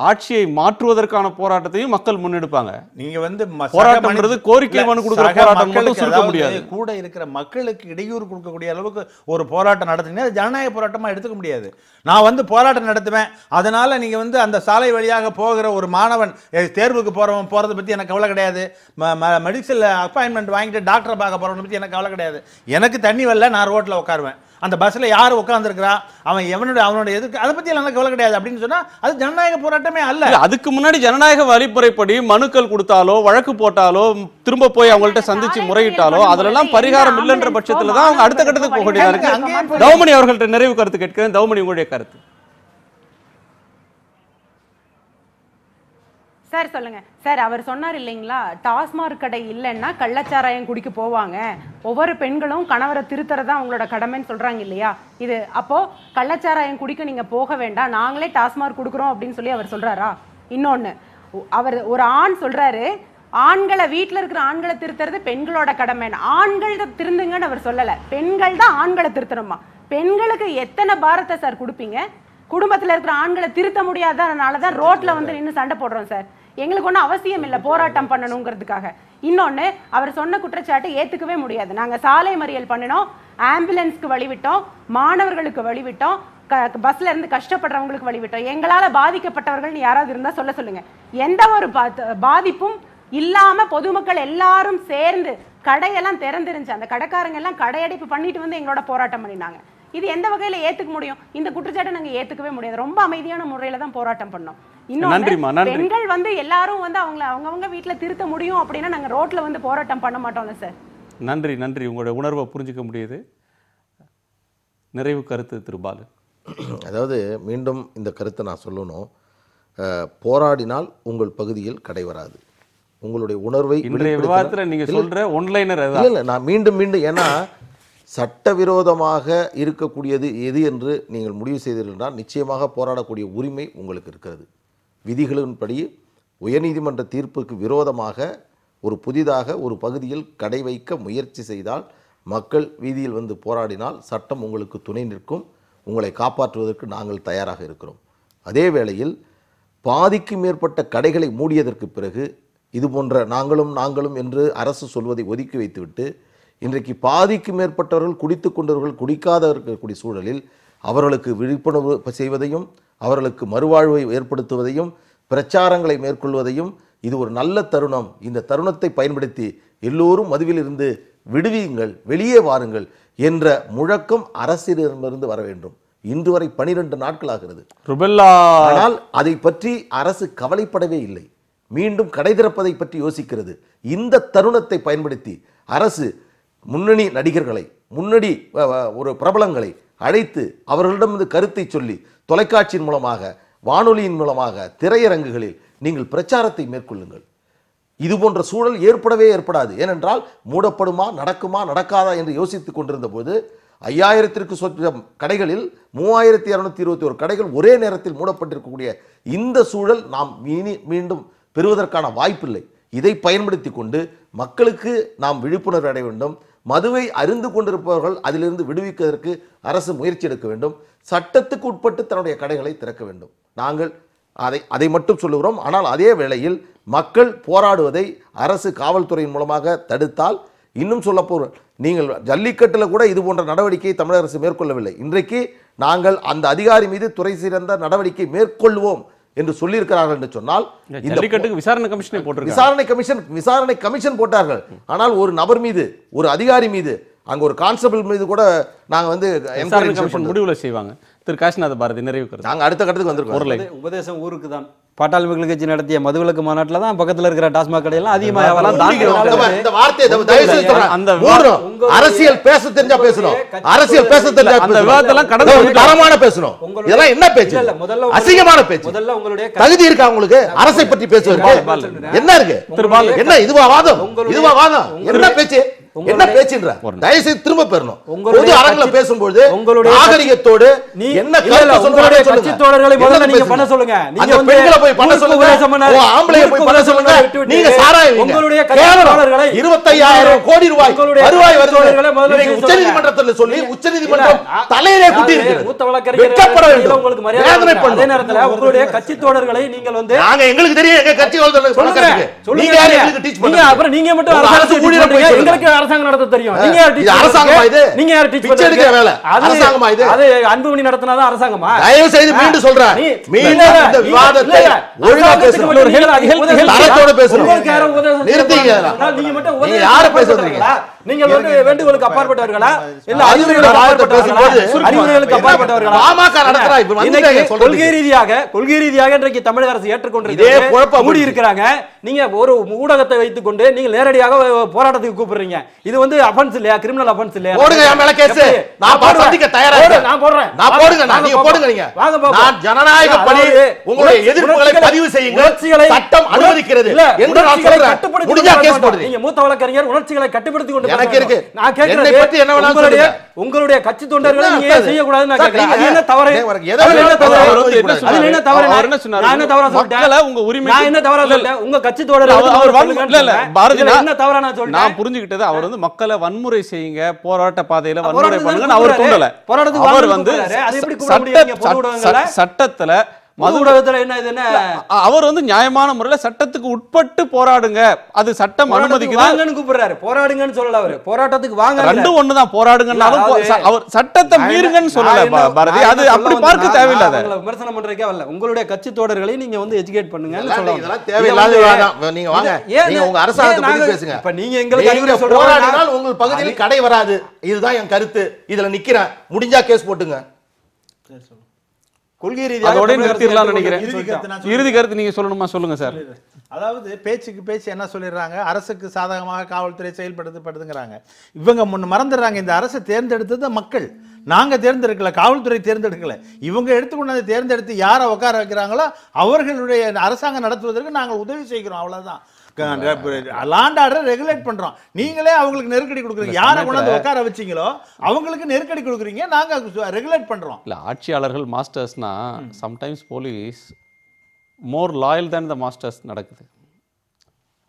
ஆட்சியை மாற்றுவதற்கான போராட்டத்தையும் மக்கள் முன்னெடுப்பாங்க. நீங்க வந்து போராட்டம்ன்றது கோரிக்கை மனு கொடுக்கிற போராட்டம் மட்டும் சுருக்க முடியாது. கூட இருக்கிற மக்களுக்கு இடையூறு கொடுக்கக்கூடிய அளவுக்கு ஒரு போராட்டம் நடத்தினா ஜனநாயக போராட்டமா எடுத்துக்க முடியாது. நான் வந்து போராட்டம் நடத்துவேன், அதனால நீங்க வந்து அந்த சாலை வழியாக போகிற ஒரு மாணவன் தேர்வுக்கு போறதை பத்தி எனக்கு கவலை கிடையாது, மெடிக்கல் அப்பாயின்மெண்ட் வாங்கிட்டு டாக்டரை பார்க்க போறவனை பத்தி எனக்கு கவலை கிடையாது. எனக்கு தண்ணி வரல, நான் ரோட்ல உட்காருவேன், அந்த பஸ்ல யார் உட்கார்ந்துருக்கிறா, அவன் அவனோட எதுக்கு, அதை பத்தி எனக்கு கவலை கிடையாது அப்படின்னு சொன்னா அது ஜனநாயக போராட்டமே அல்ல. அதுக்கு முன்னாடி ஜனநாயக வழிமுறைப்படி மனுக்கள் கொடுத்தாலோ வழக்கு போட்டாலோ திரும்ப போய் அவங்கள்ட்ட சந்திச்சு முறையிட்டாலோ அதெல்லாம் பரிகாரம் இல்லைன்ற பட்சத்துல தான் அவங்க அடுத்த கட்டத்துக்கு போக வேண்டியதா இருக்கு. தௌமணி அவர்கள்ட்ட நிறைவு கருத்து கேட்கிறேன். தௌமணி, உங்களுடைய கருத்து. சார் சொல்லுங்க சார். அவர் சொன்னார் இல்லைங்களா, டாஸ்மாக் கடை இல்லைன்னா கள்ளச்சாராயம் குடிக்க போவாங்க, ஒவ்வொரு பெண்களும் கணவரை திருத்துறதா அவங்களோட கடமைன்னு சொல்றாங்க இல்லையா? இது அப்போ கள்ளச்சாராயம் குடிக்க நீங்க போக வேண்டாம், நாங்களே டாஸ்மாக் கொடுக்குறோம் அப்படின்னு சொல்லி அவர் சொல்றாரா? இன்னொன்னு, அவர் ஒரு ஆண் சொல்றாரு, ஆண்களை வீட்டில் இருக்கிற ஆண்களை திருத்துறது பெண்களோட கடமை, ஆண்கள் திருந்துங்கன்னு அவர் சொல்லலை, பெண்கள் தான் ஆண்களை திருத்தணுமா? பெண்களுக்கு எத்தனை பாரத்தை சார் கொடுப்பீங்க? குடும்பத்தில் இருக்கிற ஆண்களை திருத்த முடியாதனால தான் ரோட்ல வந்து நின்று சண்டை போடுறோம் சார். எங்களுக்கு ஒன்றும் அவசியம் இல்லை போராட்டம் பண்ணணுங்கிறதுக்காக. இன்னொன்னு அவர் சொன்ன குற்றச்சாட்டு ஏத்துக்கவே முடியாது. நாங்க சாலை மறியல் பண்ணினோம், ஆம்புலன்ஸ்க்கு வழிவிட்டோம், மாணவர்களுக்கு வழிவிட்டோம், பஸ்ல இருந்து கஷ்டப்படுறவங்களுக்கு வழிவிட்டோம். எங்களால பாதிக்கப்பட்டவர்கள் யாராவது இருந்தா சொல்லுங்க. எந்த ஒரு பாதிப்பும் இல்லாம பொதுமக்கள் எல்லாரும் சேர்ந்து கடையெல்லாம் திறந்துருந்துச்சு. அந்த கடைக்காரங்க எல்லாம் கடையடைப்பு பண்ணிட்டு வந்து எங்களோட போராட்டம் பண்ணினாங்க. இது எந்த வகையில ஏத்துக்க முடியும்? இந்த குற்றச்சாட்டை நாங்க ஏத்துக்கவே முடியாது. ரொம்ப அமைதியான முறையில தான் போராட்டம் பண்ணோம். இன்னொன்று, பெண்கள் வந்து எல்லாரும் வந்து அவங்கவங்க வீட்டுல திருத்த முடியும் அப்படின்னா நாங்க ரோட்ல வந்து போராட்டம் பண்ண மாட்டோம்ல சார். நன்றி நன்றி, உங்களோட உணர்வை புரிஞ்சுக்க முடியுது. நிறைவு கருத்து திரு பாலு. அதாவது மீண்டும் இந்த கருத்தை நான் சொல்லணும். போராடினால் உங்கள் பகுதியில் கடை வராது. உங்களுடைய உணர்வை இன்றைய விவாதத்தில் நீங்க சொல்ற ஒன்லைனர் இல்லை, நான் மீண்டும் ஏன்னா சட்டவிரோதமாக இருக்கக்கூடியது எது என்று நீங்கள் முடிவு செய்தீர்கள் என்றால் நிச்சயமாக போராடக்கூடிய உரிமை உங்களுக்கு இருக்கிறது. விதிகளின்படி உயர்நீதிமன்ற தீர்ப்புக்கு விரோதமாக ஒரு புதிதாக ஒரு பகுதியில் கடை வைக்க முயற்சி செய்தால், மக்கள் வீதியில் வந்து போராடினால் சட்டம் உங்களுக்கு துணை நிற்கும். உங்களை காப்பாற்றுவதற்கு நாங்கள் தயாராக இருக்கிறோம். அதே வேளையில் பாதிக்கு மேற்பட்ட கடைகளை மூடியதற்கு பிறகு இது போன்ற நாங்களும் என்று அரசு சொல்வதை ஒதுக்கி வைத்துவிட்டு இன்றைக்கு பாதிக்கு மேற்பட்டவர்கள் குடித்து கொண்டவர்கள் குடிக்காத இருக்கக்கூடிய சூழலில் அவர்களுக்கு விழிப்புணர்வு செய்வதையும் அவர்களுக்கு மறுவாழ்வை ஏற்படுத்துவதையும் பிரச்சாரங்களை மேற்கொள்வதையும் இது ஒரு நல்ல தருணம். இந்த தருணத்தை பயன்படுத்தி எல்லோரும் மதுவில் இருந்து விடுவியுங்கள், வெளியே வாருங்கள் என்ற முழக்கம் அரசிடமிருந்து வர வேண்டும். இன்று வரை 12 நாட்கள் ஆகிறது. ஆனால் அதை பற்றி அரசு கவலைப்படவே இல்லை. மீண்டும் கடை திறப்பதை பற்றி யோசிக்கிறது. இந்த தருணத்தை பயன்படுத்தி அரசு முன்னணி நடிகர்களை, முன்னணி ஒரு பிரபலங்களை அழைத்து அவர்களிடம் கருத்தை சொல்லி தொலைக்காட்சியின் மூலமாக, வானொலியின் மூலமாக, திரையரங்குகளில் நீங்கள் பிரச்சாரத்தை மேற்கொள்ளுங்கள். இது போன்ற சூழல் ஏற்படவே ஏற்படாது. ஏனென்றால் மூடப்படுமா, நடக்குமா, நடக்காதா என்று யோசித்துக் கொண்டிருந்த போது 5000ற்கு சொச்சம் கடைகளில் 3221 கடைகள் ஒரே நேரத்தில் மூடப்பட்டிருக்கக்கூடிய இந்த சூழல் நாம் மீண்டும் பெறுவதற்கான வாய்ப்பில்லை. இதை பயன்படுத்தி கொண்டு மக்களுக்கு நாம் விழிப்புணர்வு அடைய வேண்டும். மதுவை அருந்து கொண்டிருப்பவர்கள் அதிலிருந்து விடுவிப்பதற்கு அரசு முயற்சி எடுக்க வேண்டும். சட்டத்துக்கு உட்பட்டு தன்னுடைய கடைகளை திறக்க வேண்டும். நாங்கள் அதை மட்டும் சொல்லுகிறோம். ஆனால் அதே வேளையில் மக்கள் போராடுவதை அரசு காவல்துறையின் மூலமாக தடுத்தால், இன்னும் சொல்ல நீங்கள் ஜல்லிக்கட்டில் கூட இது போன்ற நடவடிக்கையை தமிழக அரசு மேற்கொள்ளவில்லை. இன்றைக்கு நாங்கள் அந்த அதிகாரி மீது துறை சிறந்த நடவடிக்கை மேற்கொள்வோம் என்று சொல்லியிருக்கிறார்கள் என்று சொன்னால், விசாரணை கமிஷன் போட்டார்கள். ஆனால் ஒரு நபர் மீது, ஒரு அதிகாரி மீது, அங்க ஒரு கான்ஸ்டபிள் மீது கூட நாங்க வந்து முடிவுல செய்வாங்க. திரு காசிநாத பாரதி நிறைவு நாங்க அடுத்த கட்டத்துக்கு வந்திருக்கோம். உபதேசம் ஊருக்கு தான். பாட்டாளி மக்கள் கட்சி நடத்திய மதுவிலக்கு மாநாட்டில் தான் பக்கத்தில் இருக்கிற டாஸ்மாக் கடையெல்லாம் அதிகமாக அரசியல் பேச தெரிஞ்சா பேசணும். அரசியல் பேச தெரிஞ்சா தரமான பேசணும். இதெல்லாம் என்ன பேச்சு? அசிங்கமான பேச்சு. முதல்ல உங்களுடைய தகுதி இருக்கா உங்களுக்கு அரசை பற்றி பேசுவதற்கு? என்ன இருக்கு? என்ன இதுவா வாதம்? இதுவா வாதம்? என்ன பேச்சு? என்ன பேச்சுன்ற தயவு செய்து திரும்ப பெறணும். பொது அரங்குல பேசும்போது உங்களுடைய நாகரிகத்தோடு என்ன உங்களுடைய கட்சி தோழர்களை முதல்ல நீங்க பண்ண சொல்லுங்க. நீங்க பெண்களை போய் பண்ண சொல்லுங்க, ஆம்பளையை போய் பண்ண சொல்லுங்க. நீங்க சாராயம் உங்களுடைய கட்சி தோழர்களை 25000 கோடி ரூபாய் வருவாய் வருது உச்சநீதிமன்றத்தில் சொல்லி உச்சநீதிமன்றம் தலையிலே குட்டி இருக்கு. மூத்த வழக்கறிஞர் உங்களுக்கு மரியாதை பண்ண. அதே நேரத்துல உங்களுடைய கட்சி தோழர்களை நீங்கள் வந்து நாங்க எங்களுக்கு தெரியும் எங்க கட்சி தோழர்கள் சொல்லுங்க. நீங்க யாரு எங்களுக்கு டீச் பண்ணுங்க. அப்புறம் நீங்க மட்டும் அரசு ஊழியர் போய் எங்களுக்கு அரசாங்கம் நடத்த தெரியும். நீங்க யார் டீச் அரசாங்கமா இது? நீங்க யார் டீச் பண்றீங்க? எடுக்கிற வேலை அரசாங்கமா இது? அது அன்புமணி நடத்துனதா அரசாங்கமா? தயவு செய்து மீண்டும் சொல்றேன், மீண்டும் இந்த விவாதத்தை ஒழுங்கா பேசணும், தரத்தோட பேசணும். நிறுத்திங்க. நீங்க மட்டும் நீங்க யார பேசுறீங்க? நீங்க வந்து வேண்டுகோளுக்கு அப்பாற்பட்டவர்களா இல்ல அறிவுரைகளுக்கு அப்பாற்பட்டவர்களா? அறிவுரைகளுக்கு அப்பாற்பட்டவர்களா? பாமக நடத்துறா இப்ப வந்து கொள்கை ரீதியாக இன்றைக்கு தமிழக அரசு ஏற்றுக்கொண்டிருக்கிறது. மூடி இருக்காங்க. நீங்க ஒரு ஊடகத்தை வைத்துக் கொண்டு நீங்க நேரடியாக போராட்டத்துக்கு கூப்பிடுறீங்க. இது வந்து அஃபென்ஸ் இல்லையா? கிரிமினல் அஃபென்ஸ் இல்லையா? போடுங்க என் மேல கேஸ். நான் சந்திக்க தயாரா இருக்கேன். நான் போடுறேன். நான் போடுங்க. நீங்க போடுங்க. நீங்க வாங்க பாப்போம். நான் ஜனநாயக படி உங்களுடைய எதிர்ப்புகளை பதிவு செய்யுங்க. சட்டம் அனுமதிக்கிறது என்று நான் சொல்றேன். முடிஞ்சா கேஸ் போடுங்க. நீங்க மூத்த வழக்கறிஞர் உணர்ச்சிகளை கட்டுப்படுத்திக் கொண்டு எனக்கு இருக்கு. நான் கேக்குறேன் பத்தி என்ன வேணாலும் சொல்லுங்க. உங்களுடைய கட்சி தொண்டர்களை நீங்க ஏன் செய்ய கூடாதுன்னு நான் கேக்குறேன். அது என்ன தவறு? அது என்ன தவறு? அது என்ன தவறு? நான் என்ன தவறா சொல்றேன்? உங்க உரிமை நான் என்ன தவறா சொல்றேன்? உங்க கட்சி தோழர் அவர் இல்ல பாரதி என்ன தவறா நான் சொல்றேன்? நான் புரிஞ்சுக்கிட்டது அவர் வந்து மக்களை வன்முறை செய்யுங்க, போராட்ட பாதையில வன்முறை பண்ணுங்க அவர் தூண்டல. அவர் வந்து அது எப்படி கூட முடியும்? சட்டத்துல மது ஊடகத்துல என்ன இது என்ன அவர் வந்து நியாயமான முறையில சட்டத்துக்கு உட்பட்டு போராடுங்க, அது சட்டம் அனுமதிக்குது. வாங்கன்னு கூப்பிடுறாரு, போராடுங்கன்னு சொல்லல அவரு, போராட்டத்துக்கு வாங்க. ரெண்டும் ஒண்ணுதான், போராடுங்கன்னாலும் அவர் சட்டத்தை மீறுங்கன்னு சொல்லல பாரதி. அது அப்படி பார்க்க தேவையில்லை. விமர்சனம் பண்றதுக்கே வரல. உங்களுடைய கட்சி தோழர்களை நீங்க வந்து எஜுகேட் பண்ணுங்கன்னு சொல்லுவாங்க. இதெல்லாம் தேவையில்லாத வேண்டாம். நீங்க வாங்க, நீங்க உங்க அரசாங்கத்தை பத்தி பேசுங்க. இப்ப நீங்க எங்களுக்கு அறிவுரை போராடினால் உங்கள் பகுதியில் கடை வராது, இதுதான் என் கருத்து. இதுல நிக்கிறேன், முடிஞ்சா கேஸ் போட்டுங்க. கொள்கை ரீதியாக அதோட நிறுத்திடலாம்னு நினைக்கிறேன். இறுதி இறுதி கருத்து நீங்க சொல்லணுமா? சொல்லுங்க சார். அதாவது பேச்சுக்கு பேச்சு என்ன சொல்லிடுறாங்க, அரசுக்கு சாதகமாக காவல்துறை செயல்படுத்துங்கிறாங்க. இவங்க முன்ன மறந்துடுறாங்க, இந்த அரசை தேர்ந்தெடுத்தது மக்கள். நாங்க தேர்ந்தெடுக்கல, காவல்துறை தேர்ந்தெடுக்கல. இவங்க எடுத்துக்கொண்டு தேர்ந்தெடுத்து யாரை உட்கார வைக்கிறாங்களோ அவர்களுடைய அரசாங்கம் நடத்துவதற்கு நாங்கள் உதவி செய்கிறோம், அவ்வளவுதான். லாண்ட் ஆர்டர் ரெகுலேட் பண்றோம். நீங்களே அவங்களுக்கு நெருக்கடி கொடுக்குறீங்க. யாரை கொண்டாந்து உட்கார வச்சீங்களோ அவங்களுக்கு நெருக்கடி கொடுக்குறீங்க, நாங்க ரெகுலேட் பண்றோம். இல்ல, ஆட்சியாளர்கள் மாஸ்டர்ஸ்னா சம்டைம்ஸ் போலீஸ் மோர் லாயல் தேன் த மாஸ்டர்ஸ் நடக்குது.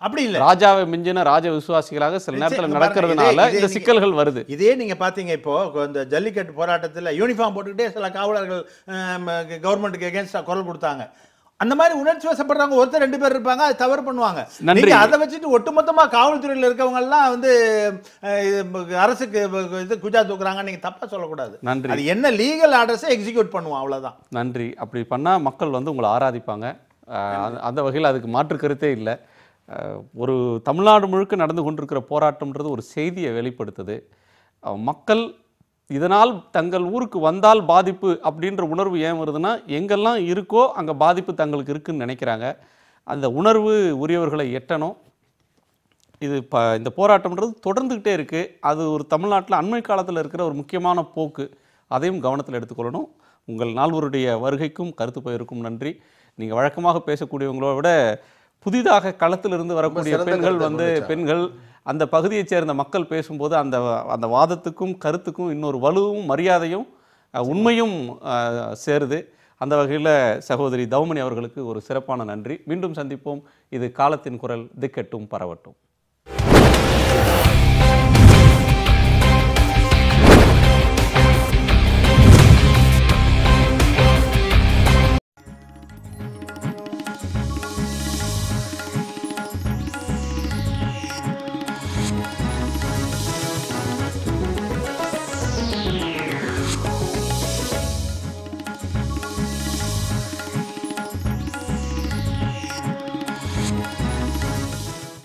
அப்படி இல்ல, ராஜாவை மிஞ்சின ராஜ விசுவாசிகளாக சில நேரத்தில் நடக்கிறதுனால இந்த சிக்கல்கள் வருது. இதே நீங்க பாத்தீங்க, இப்போ இந்த ஜல்லிக்கட்டு போராட்டத்தில் யூனிஃபார்ம் போட்டுக்கிட்டே சில காவலர்கள் கவர்மெண்ட்டுக்கு எகேன்ஸ்டா குரல் கொடுத்தாங்க. அந்த மாதிரி உணர்ச்சி வசப்படுறவங்க ஒருத்தர் 2 பேர் இருப்பாங்க, அது தவறு பண்ணுவாங்க. நீங்க அதை வச்சுட்டு ஒட்டுமொத்தமா காவல்துறையில் இருக்கவங்க எல்லாம் வந்து அரசுக்கு இது குஜா தூக்குறாங்க, நீங்க தப்பா சொல்லக்கூடாது. நன்றி. அது என்ன லீகல் ஆர்டர்ஸை எக்ஸிக்யூட் பண்ணுவோம், அவ்வளவுதான். நன்றி. அப்படி பண்ணா மக்கள் வந்து உங்களை ஆராதிப்பாங்க. அந்த வகையில் அதுக்கு மாற்று கருத்தே இல்லை. ஒரு தமிழ்நாடு முழுக்க நடந்து கொண்டிருக்கிற போராட்டம்ன்றது ஒரு செய்தியை வெளிப்படுத்துது. மக்கள் இதனால் தங்கள் ஊருக்கு வந்தால் பாதிப்பு அப்படின்ற உணர்வு ஏன் வருதுன்னா, எங்கெல்லாம் இருக்கோ அங்கே பாதிப்பு தங்களுக்கு இருக்குன்னு நினைக்கிறாங்க. அந்த உணர்வு உரியவர்களை எட்டணும். இது இந்த போராட்டம்ன்றது தொடர்ந்துக்கிட்டே இருக்குது. அது ஒரு தமிழ்நாட்டில் அண்மை காலத்தில் இருக்கிற ஒரு முக்கியமான போக்கு. அதையும் கவனத்தில் எடுத்துக்கொள்ளணும். உங்கள் நால்வருடைய வருகைக்கும் கருத்து பகிர்வுக்கும் நன்றி. நீங்கள் வழக்கமாக பேசக்கூடியவங்களோட விட புதிதாக களத்திலிருந்து வரக்கூடிய பெண்கள் அந்த பகுதியைச் சேர்ந்த மக்கள் பேசும்போது அந்த வாதத்துக்கும் கருத்துக்கும் இன்னொரு வலுவும் மரியாதையும் உண்மையும் சேருது. அந்த வகையில் சகோதரி தௌமணி அவர்களுக்கு ஒரு சிறப்பான நன்றி. மீண்டும் சந்திப்போம். இது காலத்தின் குரல், திக்கெட்டும் பரவட்டும்.